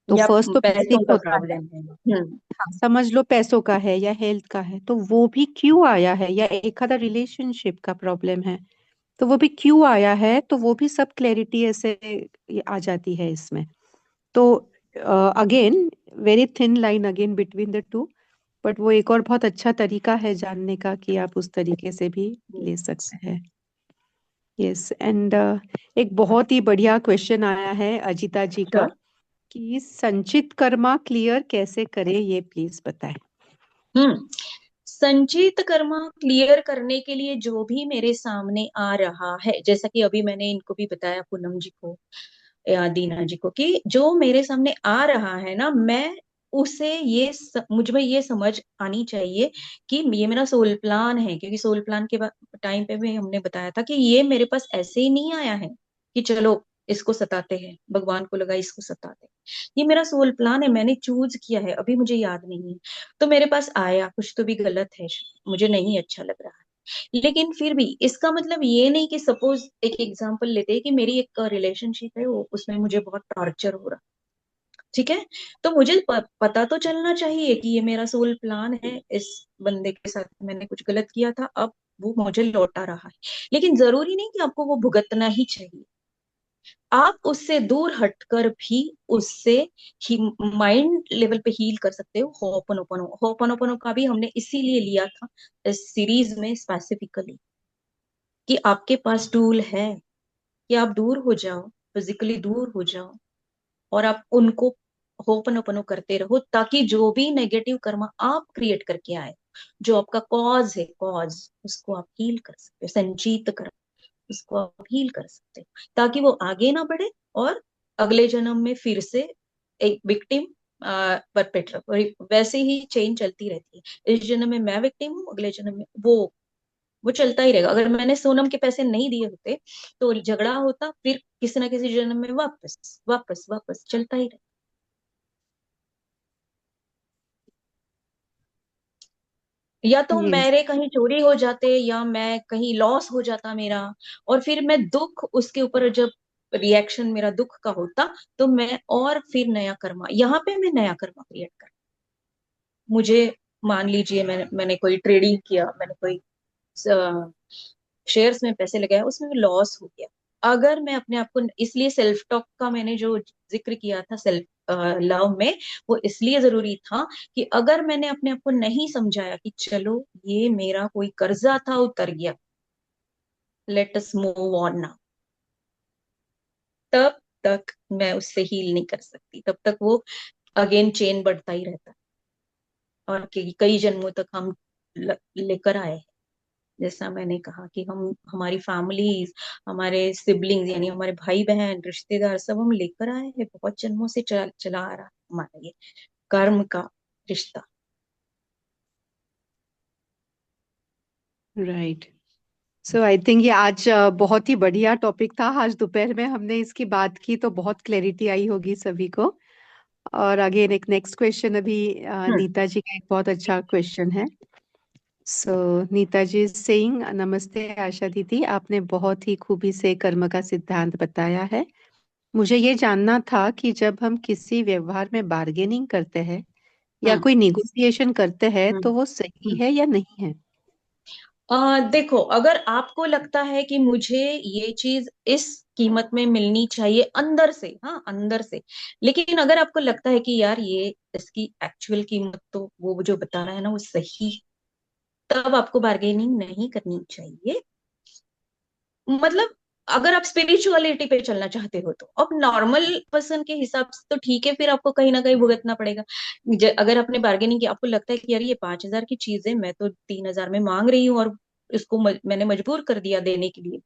तो या फर्स्ट तो पैसों बेसिक का होता है। प्रॉब्लम है। हाँ, समझ लो पैसों का है या हेल्थ का है तो वो भी क्यों आया है, या एक आधा रिलेशनशिप का प्रॉब्लम है तो वो भी क्यों आया है, तो वो भी सब क्लैरिटी ऐसे ये आ जाती है इसमें। तो again very thin line again between the two, but वो एक और बहुत अच्छा तरीका है जानने का कि आप उस तरीके से भी ले सकते हैं। यस, एंड एक बहुत ही बढ़िया क्वेश्चन आया है अजिता जी का, श्योर। कि संचित कर्मा क्लियर कैसे करें, ये प्लीज बताएं। हम्म। संचित कर्मा क्लियर करने के लिए जो भी मेरे सामने आ रहा है, जैसा कि अभी मैंने इनको भी बताया, पूनम जी को या दीना जी को, कि जो मेरे सामने आ रहा है ना, मैं उसे मुझ में ये समझ आनी चाहिए कि ये मेरा सोल प्लान है। क्योंकि सोल प्लान के टाइम पे भी हमने बताया था कि ये मेरे पास ऐसे ही नहीं आया है कि चलो इसको सताते हैं, भगवान को लगा इसको सताते हैं। ये मेरा सोल प्लान है, मैंने चूज किया है, अभी मुझे याद नहीं है, तो मेरे पास आया, कुछ तो भी गलत है, मुझे नहीं अच्छा लग रहा है। लेकिन फिर भी इसका मतलब ये नहीं कि, सपोज एक एग्जांपल लेते हैं कि मेरी एक रिलेशनशिप है, वो उसमें मुझे बहुत टॉर्चर हो रहा, ठीक है, तो मुझे पता तो चलना चाहिए कि ये मेरा सोल प्लान है, इस बंदे के साथ मैंने कुछ गलत किया था, अब वो मुझे लौटा रहा है। लेकिन जरूरी नहीं कि आपको वो भुगतना ही चाहिए। आप उससे दूर हटकर भी उससे माइंड लेवल पे हील कर सकते हो। होपनोपनो, होपनोपनो का भी हमने इसीलिए लिया था इस सीरीज में स्पेसिफिकली, कि आपके पास टूल है कि आप दूर हो जाओ, फिजिकली दूर हो जाओ, और आप उनको होपनोपनो करते रहो, ताकि जो भी नेगेटिव कर्मा आप क्रिएट करके आए जो आपका कॉज है, कॉज, उसको आप हील कर सकते हो, संजीत कर, उसको आप हील कर सकते हो, ताकि वो आगे ना बढ़े और अगले जन्म में फिर से एक विक्टिम परपेट्रेटर, वैसे ही चेन चलती रहती है। इस जन्म में मैं विक्टिम हूँ, अगले जन्म में वो चलता ही रहेगा। अगर मैंने सोनम के पैसे नहीं दिए होते तो झगड़ा होता, फिर किसी ना किसी जन्म में वापस वापस वापस चलता ही रहेगा। या तो यस। मेरे कहीं चोरी हो जाते, या मैं कहीं लॉस हो जाता मेरा, और फिर मैं दुख उसके ऊपर जब रिएक्शन मेरा दुख का होता, तो मैं और फिर नया कर्मा, यहाँ पे मैं नया कर्मा क्रिएट कर, मुझे मान लीजिए मैंने कोई ट्रेडिंग किया, मैंने कोई शेयर्स में पैसे लगाया, उसमें लॉस हो गया। अगर मैं अपने आप को, इसलिए सेल्फ टॉक का मैंने जो जिक्र किया था सेल्फ लव में, वो इसलिए जरूरी था कि अगर मैंने अपने आप को नहीं समझाया कि चलो ये मेरा कोई कर्जा था उतर गया, let us move on now, तब तक मैं उससे हील नहीं कर सकती, तब तक वो अगेन चेन बढ़ता ही रहता है। और कई जन्मों तक हम लेकर आए हैं। जैसा मैंने कहा कि हम, हमारी फैमिलीज, हमारे सिबलिंग्स यानी हमारे भाई बहन रिश्तेदार सब हम लेकर आए हैं, बहुत जन्मों से चला आ रहा है हमारा ये कर्म का रिश्ता। राइट। सो आई थिंक ये आज बहुत ही बढ़िया टॉपिक था। आज दोपहर में हमने इसकी बात की तो बहुत क्लैरिटी आई होगी सभी को। और अगेन एक नेक्स्ट क्वेश्चन अभी हम्म। नीता जी का एक बहुत अच्छा क्वेश्चन है। सो नीता जी सेइंग, नमस्ते आशा दीदी, आपने बहुत ही खूबी से कर्म का सिद्धांत बताया है। मुझे ये जानना था कि जब हम किसी व्यवहार में बार्गेनिंग करते हैं या हम्म। कोई निगोशिएशन करते हैं हम्म। तो वो सही हम्म। है या नहीं है? देखो, अगर आपको लगता है कि मुझे ये चीज इस कीमत में मिलनी चाहिए अंदर से, हाँ अंदर से, लेकिन अगर आपको लगता है कि यार ये इसकी एक्चुअल कीमत तो वो जो बता रहा है ना वो सही है, तब आपको बार्गेनिंग नहीं करनी चाहिए। मतलब अगर आप स्पिरिचुअलिटी पे चलना चाहते हो तो अब नॉर्मल पर्सन के हिसाब से तो ठीक है, फिर आपको कहीं ना कहीं भुगतना पड़ेगा। अगर आपने बार्गेनिंग की, आपको लगता है कि यार ये 5,000 की चीज है, मैं तो 3,000 में मांग रही हूँ, और इसको मैंने मजबूर कर दिया देने के लिए,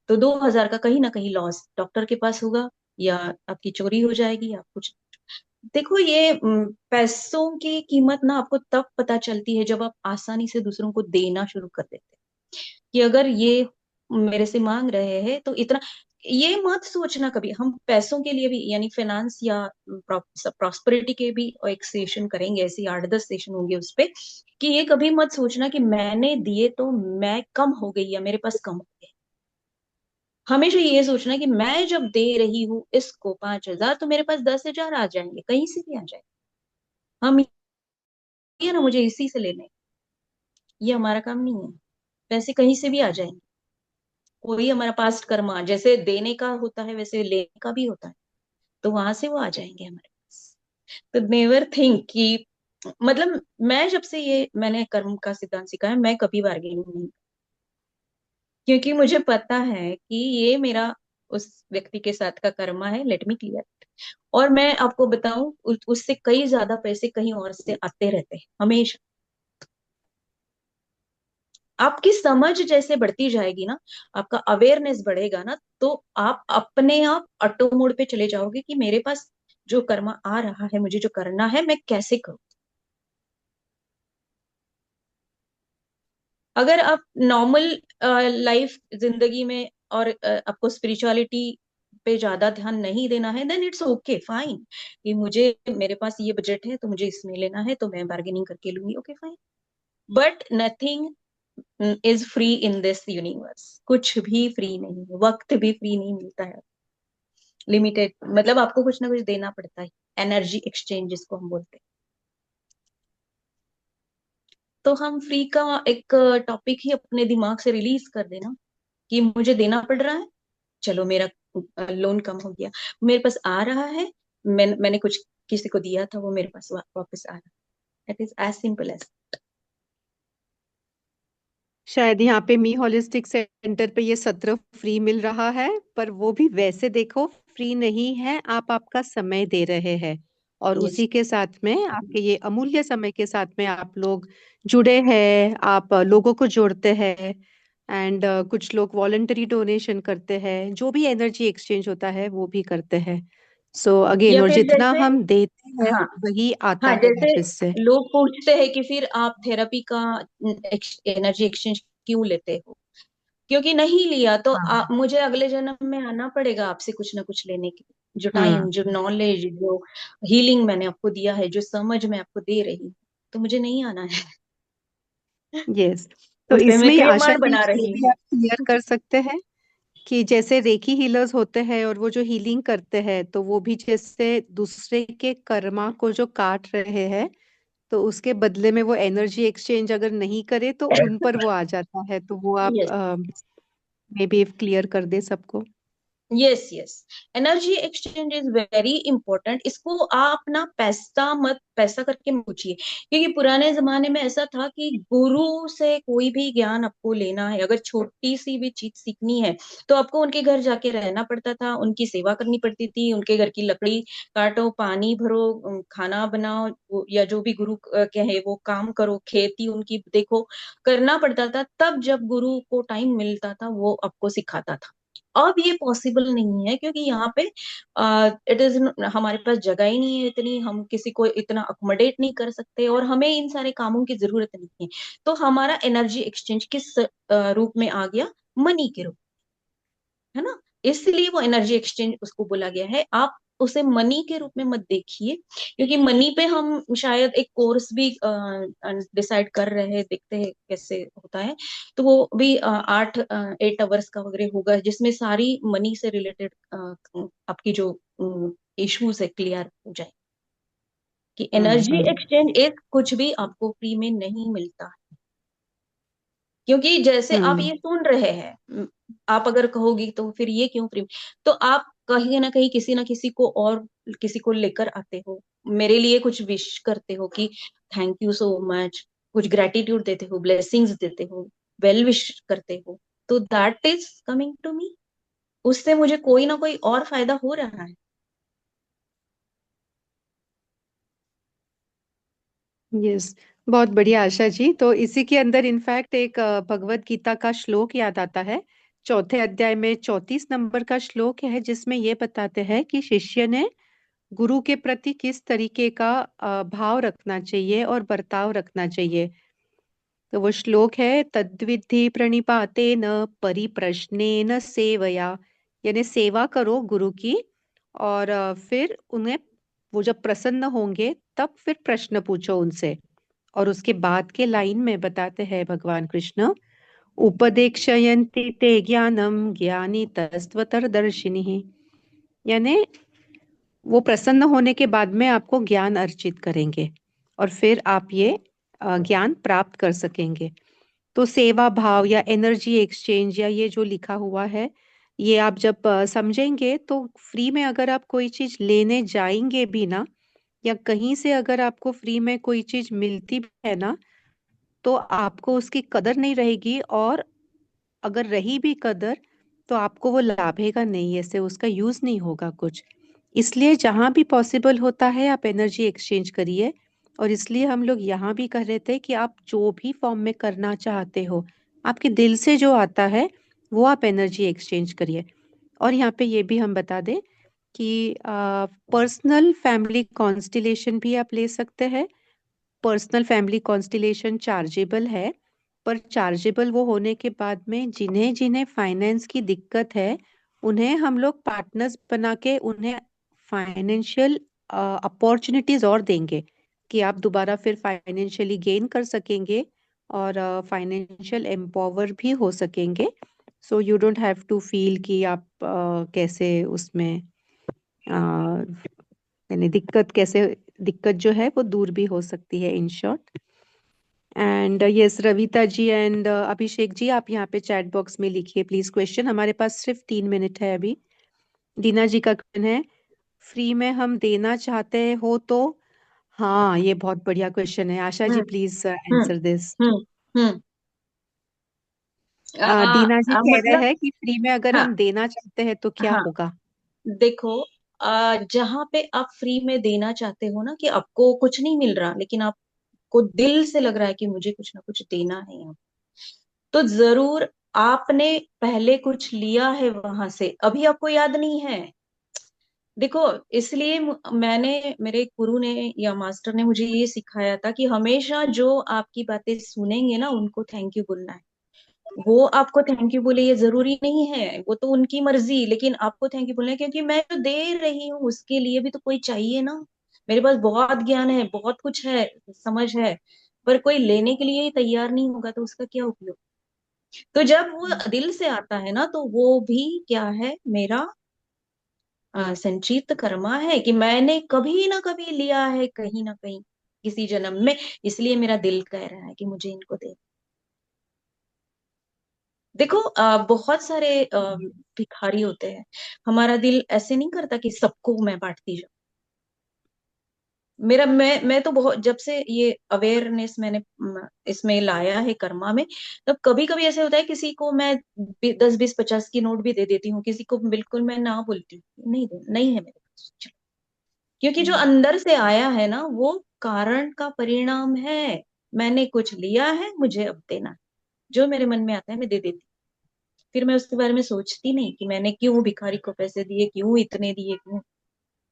तो 2,000 का कहीं ना कहीं लॉस डॉक्टर के पास होगा, या आपकी चोरी हो जाएगी, या कुछ। देखो ये पैसों की कीमत ना आपको तब पता चलती है जब आप आसानी से दूसरों को देना शुरू कर देते हैं। कि अगर ये मेरे से मांग रहे हैं तो इतना, ये मत सोचना कभी, हम पैसों के लिए भी यानी फाइनेंस या प्रॉस्पेरिटी के भी एक सेशन करेंगे, ऐसे 8-10 सेशन होंगे उस पे, कि ये कभी मत सोचना कि मैंने दिए तो मैं कम हो गई या मेरे पास कम हो गए। हमेशा ये सोचना कि मैं जब दे रही हूँ इसको 5,000, तो मेरे पास 10,000 आ जाएंगे, कहीं से भी आ जाएंगे। हम ये ना, मुझे इसी से लेने, ये हमारा काम नहीं है, पैसे कहीं से भी आ जाएंगे। कोई हमारा पास्ट कर्मा जैसे देने का होता है वैसे लेने का भी होता है, तो वहां से वो आ जाएंगे हमारे पास। तो नेवर थिंक कि, मतलब मैं जब से ये मैंने कर्म का सिद्धांत सीखा है, मैं कभी बार्गेनिंग नहीं, क्योंकि मुझे पता है कि ये मेरा उस व्यक्ति के साथ का कर्मा है, लेट मी क्लियर। और मैं आपको बताऊं, उससे कई ज्यादा पैसे कहीं और से आते रहते हैं हमेशा। आपकी समझ जैसे बढ़ती जाएगी ना, आपका अवेयरनेस बढ़ेगा ना, तो आप अपने आप ऑटो मोड पे चले जाओगे कि मेरे पास जो कर्मा आ रहा है, मुझे जो करना है, मैं कैसे करूं। अगर आप नॉर्मल लाइफ जिंदगी में, और आपको स्पिरिचुअलिटी पे ज्यादा ध्यान नहीं देना है, देन इट्स ओके फाइन, कि मुझे, मेरे पास ये बजट है तो मुझे इसमें लेना है तो मैं बार्गेनिंग करके लूंगी, okay fine. But nothing is free in this universe, कुछ भी फ्री नहीं है, वक्त भी फ्री नहीं मिलता है, लिमिटेड, मतलब आपको कुछ ना कुछ देना पड़ता है, एनर्जी एक्सचेंज जिसको हम बोलते हैं। तो हम फ्री का एक टॉपिक ही अपने दिमाग से रिलीज कर देना कि मुझे देना पड़ रहा है, चलो मेरा लोन कम हो गया, मेरे पास आ रहा है, मैंने कुछ किसी को दिया था, वो मेरे पास वापस आ रहा है, it is as simple as. शायद यहाँ पे मी होलिस्टिक सेंटर पे ये सत्र फ्री मिल रहा है, पर वो भी वैसे देखो फ्री नहीं है, आप आपका समय दे रहे हैं। और यस। उसी के साथ में आपके ये अमूल्य समय के साथ में आप लोग जुड़े हैं, आप लोगों को जोड़ते हैं, एंड कुछ लोग वॉलंटरी डोनेशन करते हैं, जो भी एनर्जी एक्सचेंज होता है वो भी करते हैं। सो अगेन, या और फिर जितना जैसे, हम देते हैं हाँ वही आता हाँ, है जैसे वापस से। लोग पूछते हैं कि फिर आप थेरेपी का एनर्जी एक्सचेंज क्यों लेते हो, क्योंकि नहीं लिया तो हाँ। मुझे अगले जन्म में आना पड़ेगा आपसे कुछ ना कुछ लेने के लिए। जो हम्म। टाइम, जो नॉलेज, जो हीलिंग मैंने आपको दिया है, जो समझ मैं आपको दे रही हूँ, तो मुझे नहीं आना है। यस। तो उसे मैं इसमें आशा क्रियमाण जी बना ये रही भी हूँ। आप क्लियर कर सकते हैं कि जैसे रेकी हीलर्स होते हैं और वो जो हीलिंग करते हैं, तो वो भी जैसे दूसरे के कर्मा को जो काट रहे हैं, तो उसके बदले में वो एनर्जी एक्सचेंज अगर नहीं करे तो उन पर वो आ जाता है। तो वो आप यस, मे बी क्लियर कर दे सबको। Yes, yes. Energy exchange is very important. इसको आप ना पैसा करके मत पूछिए, क्योंकि पुराने जमाने में ऐसा था कि गुरु से कोई भी ज्ञान आपको लेना है, अगर छोटी सी भी चीज सीखनी है, तो आपको उनके घर जाके रहना पड़ता था, उनकी सेवा करनी पड़ती थी, उनके घर की लकड़ी काटो, पानी भरो, खाना बनाओ, या जो भी गुरु कहे वो काम करो, खेती उनकी देखो, करना पड़ता था। तब जब गुरु को टाइम मिलता था वो आपको सिखाता था। अब ये पॉसिबल नहीं है, क्योंकि यहाँ पे इट इज, हमारे पास जगह ही नहीं है इतनी, हम किसी को इतना अकोमोडेट नहीं कर सकते, और हमें इन सारे कामों की जरूरत नहीं है। तो हमारा एनर्जी एक्सचेंज किस रूप में आ गया? मनी के रूप, है ना। इसलिए वो एनर्जी एक्सचेंज उसको बोला गया है। आप उसे मनी के रूप में मत देखिए, क्योंकि मनी पे हम शायद एक कोर्स भी डिसाइड कर रहे हैं, देखते हैं कैसे होता है। तो वो भी 8 8 आवर्स का वगैरह होगा, जिसमें सारी मनी से रिलेटेड आपकी जो इश्यूज है क्लियर हो जाए, कि एनर्जी हम्म। एक्सचेंज एक कुछ भी आपको फ्री में नहीं मिलता। क्योंकि जैसे आप हम्म। ये सुन रहे हैं, आप अगर कहोगी तो फिर ये क्यों प्रेम, तो आप कहीं ना कहीं किसी ना किसी को, और किसी को लेकर आते हो, मेरे लिए कुछ विश करते हो कि थैंक यू सो मच, कुछ ग्रेटिट्यूड देते हो, ब्लेसिंग्स देते हो, वेल विश करते हो, तो that is coming to me. उससे मुझे कोई ना कोई और फायदा हो रहा है। यस। बहुत बढ़िया आशा जी। तो इसी के अंदर इनफैक्ट एक भगवत गीता का श्लोक याद आता है। चौथे अध्याय में 34 नंबर का श्लोक है, जिसमें ये बताते हैं कि शिष्य ने गुरु के प्रति किस तरीके का भाव रखना चाहिए और बर्ताव रखना चाहिए। तो वो श्लोक है, तद्विद्धि प्रणिपातेन परिप्रश्नेन सेवया। यानी सेवा करो गुरु की, और फिर उन्हें, वो जब प्रसन्न होंगे तब फिर प्रश्न पूछो उनसे। और उसके बाद के लाइन में बताते हैं भगवान कृष्ण, उपदेक्षयन्ति ते ज्ञानम ज्ञानी तस्त्वतर्दर्शिनी। यानी वो प्रसन्न होने के बाद में आपको ज्ञान अर्चित करेंगे, और फिर आप ये ज्ञान प्राप्त कर सकेंगे। तो सेवा भाव या एनर्जी एक्सचेंज या ये जो लिखा हुआ है, ये आप जब समझेंगे तो फ्री में अगर आप कोई चीज लेने जाएंगे भी ना, या कहीं से अगर आपको फ्री में कोई चीज मिलती भी है ना, तो आपको उसकी कदर नहीं रहेगी, और अगर रही भी कदर तो आपको वो लाभेगा नहीं, ऐसे उसका यूज नहीं होगा कुछ। इसलिए जहां भी पॉसिबल होता है आप एनर्जी एक्सचेंज करिए। और इसलिए हम लोग यहाँ भी कह रहे थे कि आप जो भी फॉर्म में करना चाहते हो, आपके दिल से जो आता है वो आप एनर्जी एक्सचेंज करिए। और यहाँ पे ये भी हम बता दें कि पर्सनल फैमिली कॉन्स्टिलेशन भी आप ले सकते हैं। पर्सनल फैमिली कॉन्स्टिलेशन चार्जेबल है, पर चार्जेबल वो होने के बाद में जिन्हें जिन्हें फाइनेंस की दिक्कत है, उन्हें हम लोग पार्टनर्स बना के उन्हें फाइनेंशियल अपॉर्चुनिटीज और देंगे, कि आप दोबारा फिर फाइनेंशियली गेन कर सकेंगे और फाइनेंशियल एम्पावर भी हो सकेंगे। So you don't have to feel कि आप कैसे उसमें यानी दिक्कत जो है वो दूर भी हो सकती है, in short. And yes, Ravita ji and Abhishek ji, आप यहाँ पे चैट बॉक्स में लिखिए प्लीज क्वेश्चन। हमारे पास सिर्फ 3 मिनट है अभी। दीना जी का क्वेश्चन है, फ्री में हम देना चाहते हो तो। हाँ, ये बहुत बढ़िया क्वेश्चन है। आशा जी हम्म, प्लीज हम्म, आंसर दिस। हम्म, हम्म। दीना जी कह रहे मतलब, हैं कि फ्री में अगर हाँ, हम देना चाहते हैं तो क्या हाँ, होगा। देखो, जहाँ पे आप फ्री में देना चाहते हो ना, कि आपको कुछ नहीं मिल रहा लेकिन आपको दिल से लग रहा है कि मुझे कुछ ना कुछ देना है यहाँ, तो जरूर आपने पहले कुछ लिया है वहां से, अभी आपको याद नहीं है। देखो, इसलिए मैंने, मेरे गुरु ने या मास्टर ने मुझे ये सिखाया था कि हमेशा जो आपकी बातें सुनेंगे ना, उनको थैंक यू बोलना है। वो आपको थैंक यू बोले ये जरूरी नहीं है, वो तो उनकी मर्जी, लेकिन आपको थैंक यू बोलना है, क्योंकि मैं जो दे रही हूँ उसके लिए भी तो कोई चाहिए ना। मेरे पास बहुत ज्ञान है, बहुत कुछ है, समझ है, पर कोई लेने के लिए ही तैयार नहीं होगा तो उसका क्या उपयोग। तो जब वो दिल से आता है ना, तो वो भी क्या है, मेरा संचित कर्मा है, कि मैंने कभी ना कभी लिया है कहीं ना कहीं किसी जन्म में, इसलिए मेरा दिल कह रहा है कि मुझे इनको दे। देखो, बहुत सारे भिखारी होते हैं, हमारा दिल ऐसे नहीं करता कि सबको मैं बांटती जाऊं। मैं तो बहुत, जब से ये अवेयरनेस मैंने इसमें लाया है कर्मा में, तब कभी कभी ऐसे होता है किसी को मैं 10 20 50 की नोट भी दे देती हूँ, किसी को बिल्कुल मैं ना बोलती हूँ, नहीं दे, नहीं है मेरे पास, चलो। क्योंकि जो अंदर से आया है ना, वो कारण का परिणाम है। मैंने कुछ लिया है, मुझे अब देना है। जो मेरे मन में आता है मैं दे देती हूँ। फिर मैं उसके बारे में सोचती नहीं कि मैंने क्यों भिखारी को पैसे दिए, क्यों इतने दिए, क्यों।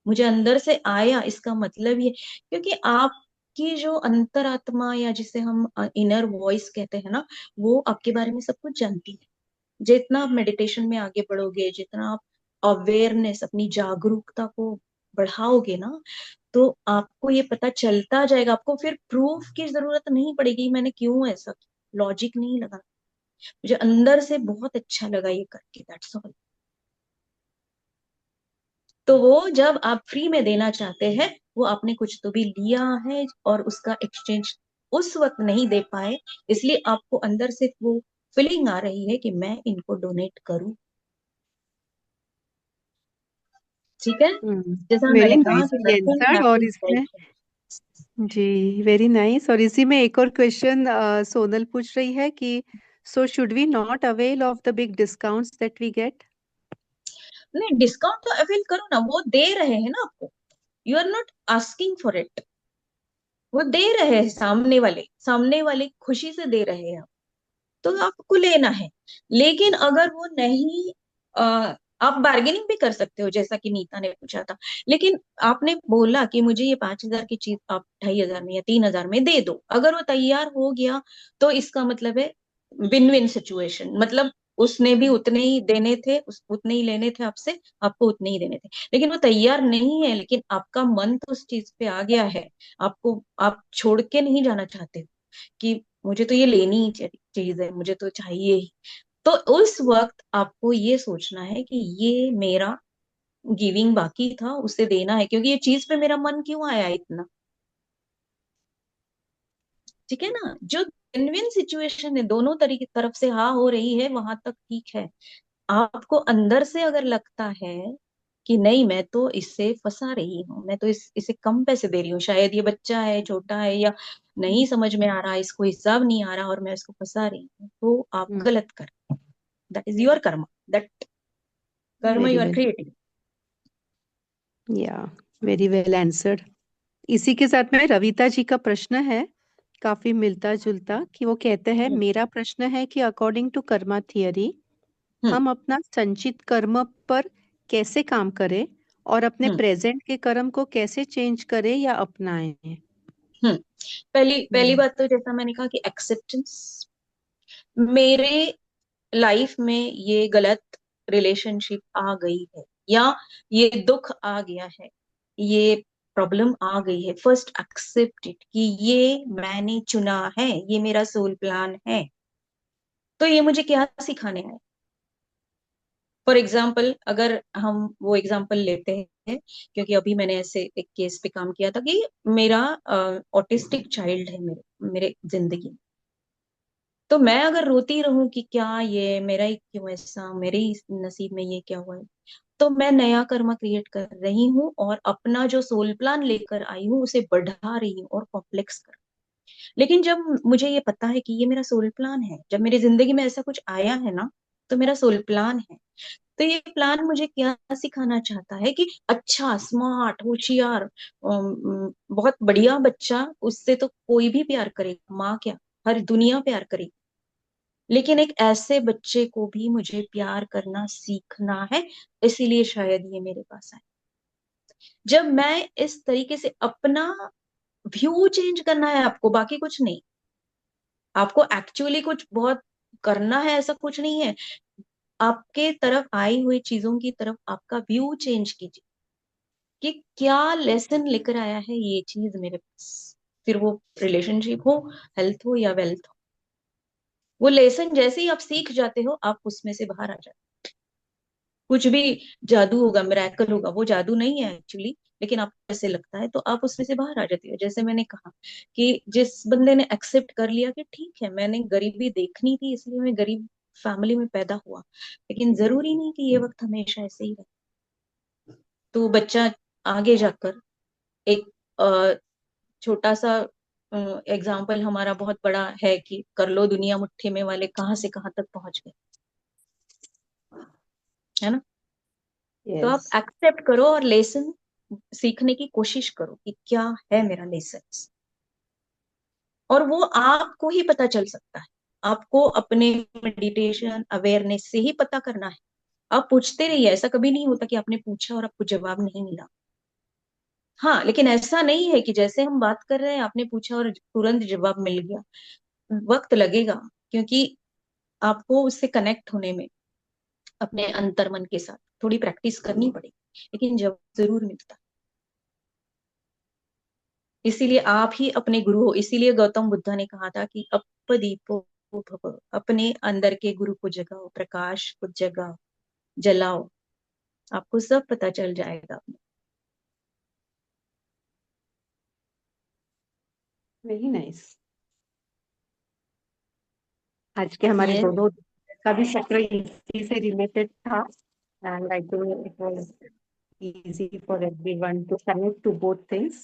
मुझे अंदर से आया, इसका मतलब ये, क्योंकि आपकी जो अंतरात्मा, या जिसे हम इनर वॉइस कहते हैं ना, वो आपके बारे में सब कुछ जानती है। जितना आप मेडिटेशन में आगे बढ़ोगे, जितना आप अवेयरनेस, अपनी जागरूकता को बढ़ाओगे ना, तो आपको ये पता चलता जाएगा। आपको फिर प्रूफ की जरूरत नहीं पड़ेगी, मैंने क्यों ऐसा किया, लॉजिक नहीं लगा। मुझे अंदर से बहुत अच्छा लगा ये करके, दैट्स ऑल। तो वो जब आप फ्री में देना चाहते हैं, वो आपने कुछ तो भी लिया है और उसका एक्सचेंज उस वक्त नहीं दे पाए, इसलिए आपको अंदर से वो फीलिंग आ रही है कि मैं इनको डोनेट करूं। ठीक है, जैसा वेरी मैंने कहा कि नाइसली नथिंग आंसर्ड। और हैपेंस बाय इसमें चांस। जी वेरी नाइस। और इसी में एक और क्वेश्चन सोनल पूछ रही है कि so should we not avail of the big discounts that we get? नहीं, डिस्काउंट तो अवेल करो ना, वो दे रहे हैं ना आपको, you are not asking for it. वो दे रहे हैं, सामने वाले खुशी से दे रहे हैं, तो आपको लेना है। लेकिन अगर वो नहीं, आप बार्गेनिंग भी कर सकते हो, जैसा कि नीता ने पूछा था। लेकिन आपने बोला कि मुझे ये 5,000 की चीज आप 2,500 में या 3,000 में दे दो, अगर वो तैयार हो गया, तो इसका मतलब है विन विन सिचुएशन। मतलब उसने भी उतने ही देने थे, उतने ही लेने थे आपसे, आपको उतने ही देने थे। लेकिन वो तैयार नहीं है, लेकिन आपका मन तो उस चीज पे आ गया है। आपको, आप छोड़ के नहीं जाना चाहते हो कि मुझे तो ये लेनी ही चीज है, मुझे तो चाहिए ही। तो उस वक्त आपको ये सोचना है कि ये मेरा गिविंग बाकी था, उसे देना है, क्योंकि ये चीज पे मेरा मन क्यों आया इतना। ठीक है ना, जो जेन्युइन सिचुएशन है, दोनों तरीके तरफ से हाँ हो रही है, वहां तक ठीक है। आपको अंदर से अगर लगता है कि नहीं, मैं तो इससे फंसा रही हूँ, मैं तो इसे कम पैसे दे रही हूँ, शायद ये बच्चा है, छोटा है, या नहीं समझ में आ रहा, इसको हिसाब नहीं आ रहा और मैं इसको फंसा रही हूँ, तो आप गलत कर। That is your karma, that karma very you are well, creating. या वेरी वेल आंसर्ड। इसी के साथ में रविता जी का प्रश्न है, काफी मिलता जुलता, कि वो कहते हैं मेरा प्रश्न है कि अकॉर्डिंग टू कर्मा थियरी हम्म हम अपना संचित कर्म पर कैसे काम करें और अपने हम्म प्रेजेंट के कर्म को कैसे चेंज करें या अपनाएं? हम्म पहली पहली हम्म। बात तो जैसा मैंने कहा कि एक्सेप्टेंस। मेरे लाइफ में ये गलत रिलेशनशिप आ गई है, या ये दुख आ गया है, ये प्रॉब्लम आ गई है, फर्स्ट एक्सेप्ट इट कि ये मैंने चुना है, ये मेरा सोल प्लान है। तो ये मुझे क्या सिखाने आए। फॉर एग्जाम्पल, अगर हम वो एग्जाम्पल लेते हैं, क्योंकि अभी मैंने ऐसे एक केस पे काम किया था कि मेरा ऑटिस्टिक चाइल्ड है मेरे जिंदगी में। तो मैं अगर रोती रहूं कि क्या ये मेरा ही क्यों ऐसा, मेरे ही नसीब में ये क्या हुआ है, तो मैं नया कर्मा क्रिएट कर रही हूँ और अपना जो सोल प्लान लेकर आई हूँ उसे बढ़ा रही हूँ और कॉम्प्लेक्स कर। लेकिन जब मुझे ये पता है कि ये मेरा सोल प्लान है, जब मेरी जिंदगी में ऐसा कुछ आया है ना, तो मेरा सोल प्लान है। तो ये प्लान मुझे क्या सिखाना चाहता है कि अच्छा, स्मार्ट, होशियार, बहुत बढ़िया बच्चा, उससे तो कोई भी प्यार करेगा, माँ क्या, हर दुनिया प्यार करेगी, लेकिन एक ऐसे बच्चे को भी मुझे प्यार करना सीखना है। इसीलिए शायद ये मेरे पास आए। जब मैं इस तरीके से अपना व्यू चेंज करना है आपको, बाकी कुछ नहीं। आपको एक्चुअली कुछ बहुत करना है ऐसा कुछ नहीं है। आपके तरफ आई हुई चीजों की तरफ आपका व्यू चेंज कीजिए कि क्या लेसन लेकर आया है ये चीज मेरे पास। फिर वो रिलेशनशिप हो, हेल्थ हो या वेल्थ हो, वो लेसन जैसे ही आप सीख जाते हो आप उसमें से बाहर आ जाते हो। कुछ भी जादू होगा, मिरेकल होगा, वो जादू नहीं है एक्चुअली, लेकिन आपको ऐसे लगता है तो आप उसमें से बाहर आ जाती हो। जैसे मैंने कहा कि जिस बंदे ने एक्सेप्ट कर लिया कि ठीक है, मैंने गरीबी देखनी थी इसलिए मैं गरीब फैमिली में पैदा हुआ, लेकिन जरूरी नहीं कि ये वक्त हमेशा ऐसे ही रहे। तो बच्चा आगे जाकर एक छोटा सा एग्जाम्पल हमारा बहुत बड़ा है कि कर लो दुनिया मुट्ठी में वाले कहाँ से कहाँ तक पहुंच गए, है ना। तो आप यस। एक्सेप्ट करो और लेसन सीखने की कोशिश करो कि क्या है मेरा लेसन, और वो आपको ही पता चल सकता है। आपको अपने मेडिटेशन अवेयरनेस से ही पता करना है। आप पूछते रहिए, ऐसा कभी नहीं होता कि आपने पूछा और आपको जवाब नहीं मिला। हाँ, लेकिन ऐसा नहीं है कि जैसे हम बात कर रहे हैं आपने पूछा और तुरंत जवाब मिल गया। वक्त लगेगा, क्योंकि आपको उससे कनेक्ट होने में अपने अंतर्मन के साथ थोड़ी प्रैक्टिस करनी पड़ेगी, लेकिन जवाब जरूर मिलता है। इसीलिए आप ही अपने गुरु हो। इसीलिए गौतम बुद्धा ने कहा था कि अपदीपो भव, अपने अंदर के गुरु को जगाओ, प्रकाश को जगाओ, जलाओ, आपको सब पता चल जाएगा। Very nice. आज के हमारे ये दोनों का भी चक्र इसी से रिलेटेड था, and I think it was easy for everyone to connect to both things.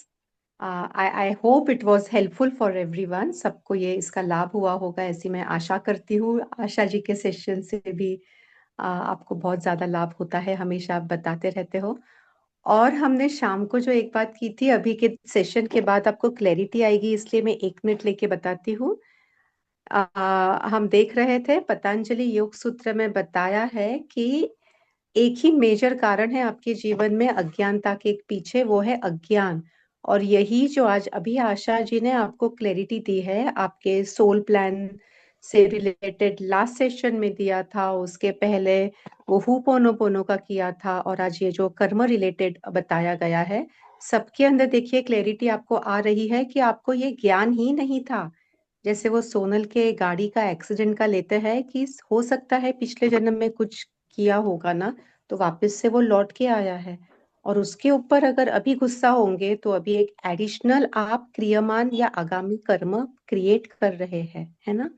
I hope it was helpful for everyone. सबको ये इसका लाभ हुआ होगा ऐसी मैं आशा करती हूँ। आशा जी के सेशन से भी आपको बहुत ज्यादा लाभ होता है, हमेशा आप बताते रहते हो। और हमने शाम को जो एक बात की थी, अभी के सेशन के बाद आपको क्लैरिटी आएगी, इसलिए मैं 1 मिनट लेके बताती हूँ। हम देख रहे थे पतंजलि योग सूत्र में बताया है कि एक ही मेजर कारण है आपके जीवन में अज्ञानता के पीछे, वो है अज्ञान। और यही जो आज अभी आशा जी ने आपको क्लैरिटी दी है, आपके सोल प्लान से रिलेटेड लास्ट सेशन में दिया था, उसके पहले वो हुपोनोपोनो का किया था, और आज ये जो कर्म रिलेटेड बताया गया है, सबके अंदर देखिए क्लैरिटी आपको आ रही है कि आपको ये ज्ञान ही नहीं था। जैसे वो सोनल के गाड़ी का एक्सीडेंट का लेते हैं कि हो सकता है पिछले जन्म में कुछ किया होगा ना, तो वापस से वो लौट के आया है। और उसके ऊपर अगर अभी गुस्सा होंगे तो अभी एक एडिशनल आप क्रियमान या आगामी कर्म क्रिएट कर रहे हैं, है ना।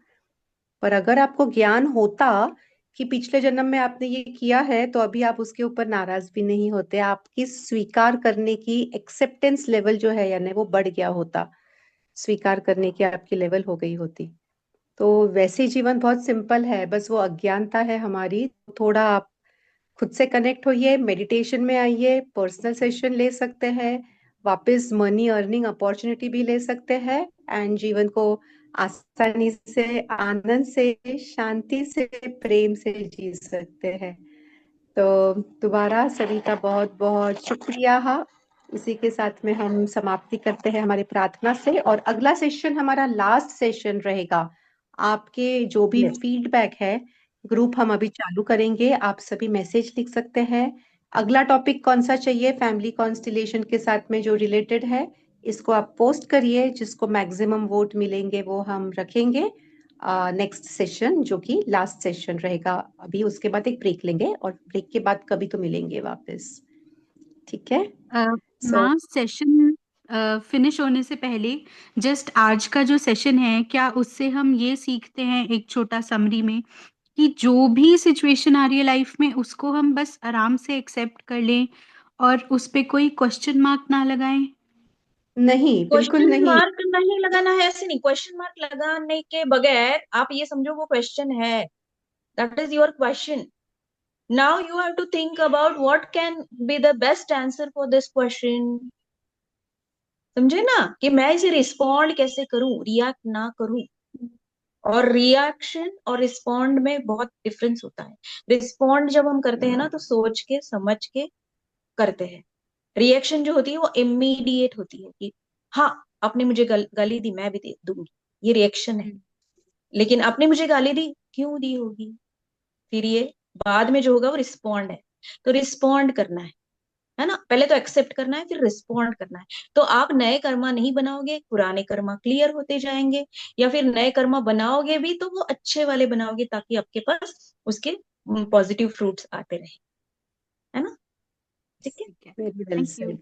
पर अगर आपको ज्ञान होता कि पिछले जन्म में आपने ये किया है, तो अभी आप उसके ऊपर नाराज भी नहीं होते, आपकी स्वीकार करने की एक्सेप्टेंस लेवल जो है यानी वो बढ़ गया होता, स्वीकार करने की आपकी लेवल हो गई होती। तो वैसे जीवन बहुत सिंपल है, बस वो अज्ञानता है हमारी। थोड़ा आप खुद से कनेक्ट होइए, मेडिटेशन में आइए, पर्सनल सेशन ले सकते हैं, वापस मनी अर्निंग अपॉर्चुनिटी भी ले सकते हैं, एंड जीवन को आसानी से, आनंद से, शांति से, प्रेम से जी सकते हैं। तो दोबारा सभी का बहुत बहुत शुक्रिया। इसी के साथ में हम समाप्ति करते हैं हमारी प्रार्थना से, और अगला सेशन हमारा लास्ट सेशन रहेगा। आपके जो भी यस, फीडबैक है, ग्रुप हम अभी चालू करेंगे, आप सभी मैसेज लिख सकते हैं। अगला टॉपिक कौन सा चाहिए फैमिली कॉन्स्टिलेशन के साथ में जो रिलेटेड है, इसको आप पोस्ट करिए, जिसको मैक्सिमम वोट मिलेंगे वो हम रखेंगे नेक्स्ट सेशन, जो कि लास्ट सेशन रहेगा। अभी उसके बाद एक ब्रेक लेंगे, और ब्रेक के बाद कभी तो मिलेंगे वापस, ठीक है। सो माँ, सेशन फिनिश होने से पहले जस्ट आज का जो सेशन है, क्या उससे हम ये सीखते हैं एक छोटा समरी में कि जो भी सिचुएशन आ रही है लाइफ में उसको हम बस आराम से एक्सेप्ट कर लें और उस पे कोई क्वेश्चन मार्क ना लगाएं? नहीं, बिल्कुल क्वेश्चन नहीं। मार्क नहीं लगाना है, ऐसे नहीं। क्वेश्चन मार्क लगाने के बगैर आप ये समझो वो क्वेश्चन है, That is your question. Now you have to think about what can be the best answer for this question. समझे ना, कि मैं इसे रिस्पॉन्ड कैसे करूं, रिएक्ट ना करूं. और रिएक्शन और रिस्पॉन्ड में बहुत डिफरेंस होता है. रिस्पॉन्ड जब हम करते हैं ना तो सोच के समझ के करते हैं. रिएक्शन जो होती है वो इमीडिएट होती है कि हाँ आपने मुझे गाली दी, मैं भी दे दूंगी, ये रिएक्शन है. लेकिन आपने मुझे गाली दी, क्यों दी होगी, फिर ये बाद में जो होगा वो रिस्पॉन्ड है. तो रिस्पॉन्ड करना है ना. पहले तो एक्सेप्ट करना है, फिर रिस्पॉन्ड करना है. तो आप नए कर्मा नहीं बनाओगे, पुराने कर्मा क्लियर होते जाएंगे. या फिर नए कर्मा बनाओगे भी तो वो अच्छे वाले बनाओगे, ताकि आपके पास उसके पॉजिटिव फ्रूट्स आते रहे. है ना. ठीक है. ठीक है. Very well thank you. Said.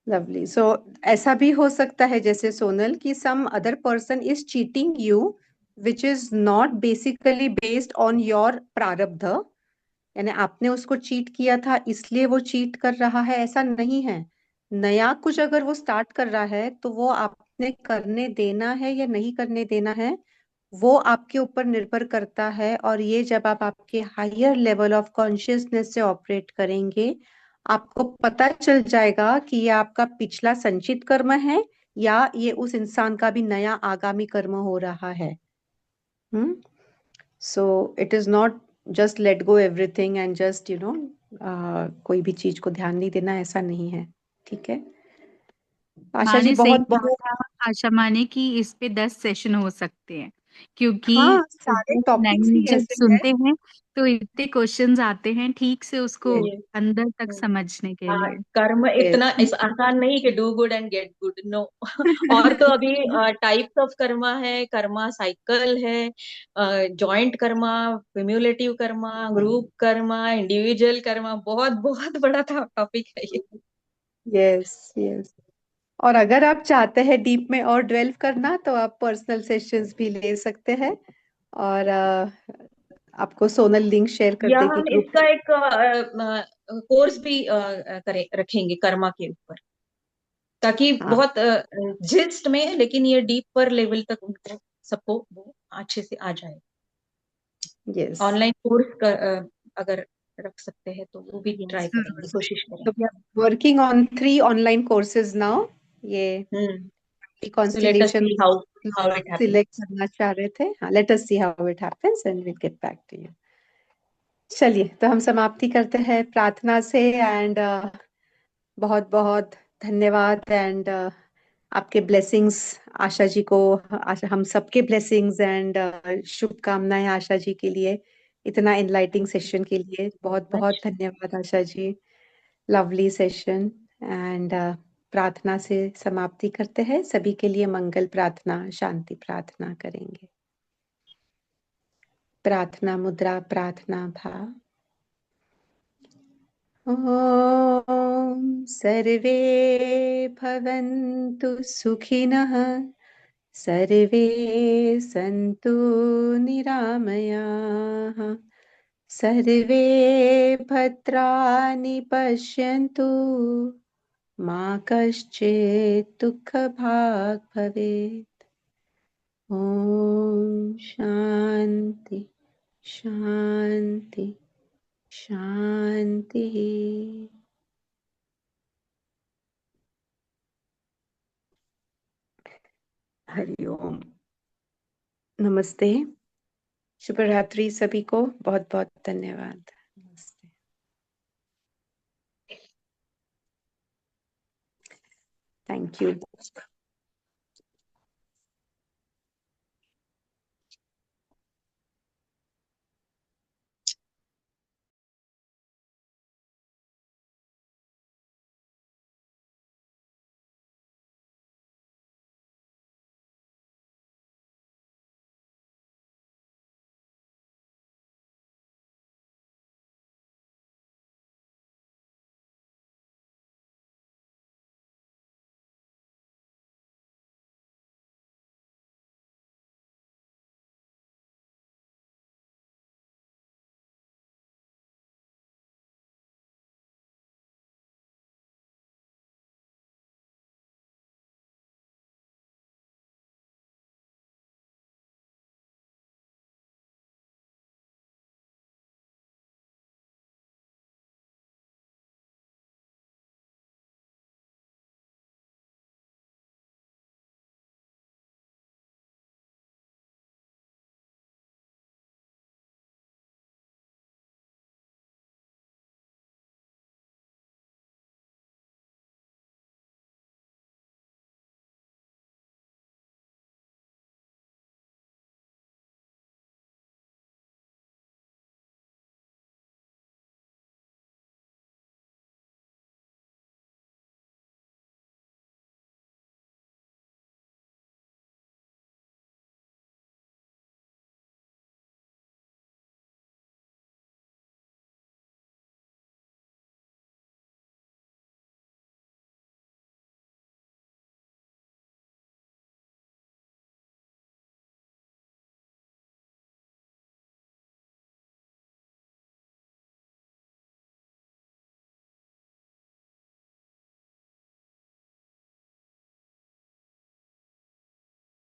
Lovely. So ऐसा भी हो सकता है जैसे सोनल कि some other person is cheating you which is not basically based on your prarabdh, यानी आपने उसको चीट किया था इसलिए वो चीट कर रहा है, ऐसा नहीं है. नया कुछ अगर वो स्टार्ट कर रहा है तो वो आपने करने देना है या नहीं करने देना है, वो आपके ऊपर निर्भर करता है. और ये जब आप आपके हायर लेवल ऑफ कॉन्शियसनेस से ऑपरेट करेंगे, आपको पता चल जाएगा कि ये आपका पिछला संचित कर्म है या ये उस इंसान का भी नया आगामी कर्म हो रहा है. So it is not just let go everything and just कोई भी चीज को ध्यान नहीं देना, ऐसा नहीं है. ठीक है आशा माँ जी, ने सही बहुत कहा बहुत. था, आशा माँ ने, कि इस पे 10 सेशन हो सकते हैं, क्योंकि हाँ, सारे टॉपिक्स लाइन ही जब ऐसे हैं. सुनते हैं तो इतने क्वेश्चंस आते हैं ठीक से उसको Yes, ये अंदर तक हम्म, समझने के हाँ, लिए. कर्म yes. इतना इस आसान नहीं कि do good and get good, no. और तो अभी टाइप्स ऑफ कर्मा है, कर्मा साइकिल है, joint karma, cumulative karma, group karma, individual karma, बहुत बहुत बड़ा टॉपिक है ये. Yes yes. और अगर आप चाहते हैं डीप में और ड्वेल्व करना तो आप पर्सनल सेशंस भी ले सकते हैं. और आपको सोनल लिंक शेयर कर या देगी हम ग्रुप इसका एक कोर्स भी रखेंगे कर्मा के ऊपर, ताकि में. हाँ. बहुत जिस्ट में, लेकिन ये डीप पर लेवल तक उनको सबको वो अच्छे से आ जाए. यस. ऑनलाइन कोर्स अगर रख सकते हैं तो वो भी ट्राई जरूर. करेंगे, कोशिश तो करेंगे. We are working on 3 online courses now. ये hmm. So let us constellation see how it select happens. करना चाह रहे थे. हाँ, let us see how it happens and will get back to you. चलिए, तो हम समाप्ति करते हैं प्रार्थना से. एंड बहुत बहुत धन्यवाद. एंड आपके ब्लेसिंग्स आशा जी को, आशा हम सबके ब्लेसिंग्स एंड शुभकामनाएं आशा जी के लिए, इतना एनलाइटिंग सेशन के लिए. बहुत बहुत मच. धन्यवाद Asha ji. Lovely session. And प्रार्थना से समाप्ति करते हैं. सभी के लिए मंगल प्रार्थना, शांति प्रार्थना करेंगे. प्रार्थना मुद्रा, प्रार्थना भाव. ॐ सर्वे भवन्तु सुखिनः, सर्वे सन्तु निरामयाः, सर्वे भद्राणि पश्यन्तु, मा कश्चित् दुःखभाग् भवेत्. ॐ शान्ति शान्ति शान्तिः. हरि ओम. नमस्ते. शुभ रात्रि सभी को. बहुत बहुत धन्यवाद. नमस्ते. Thank you.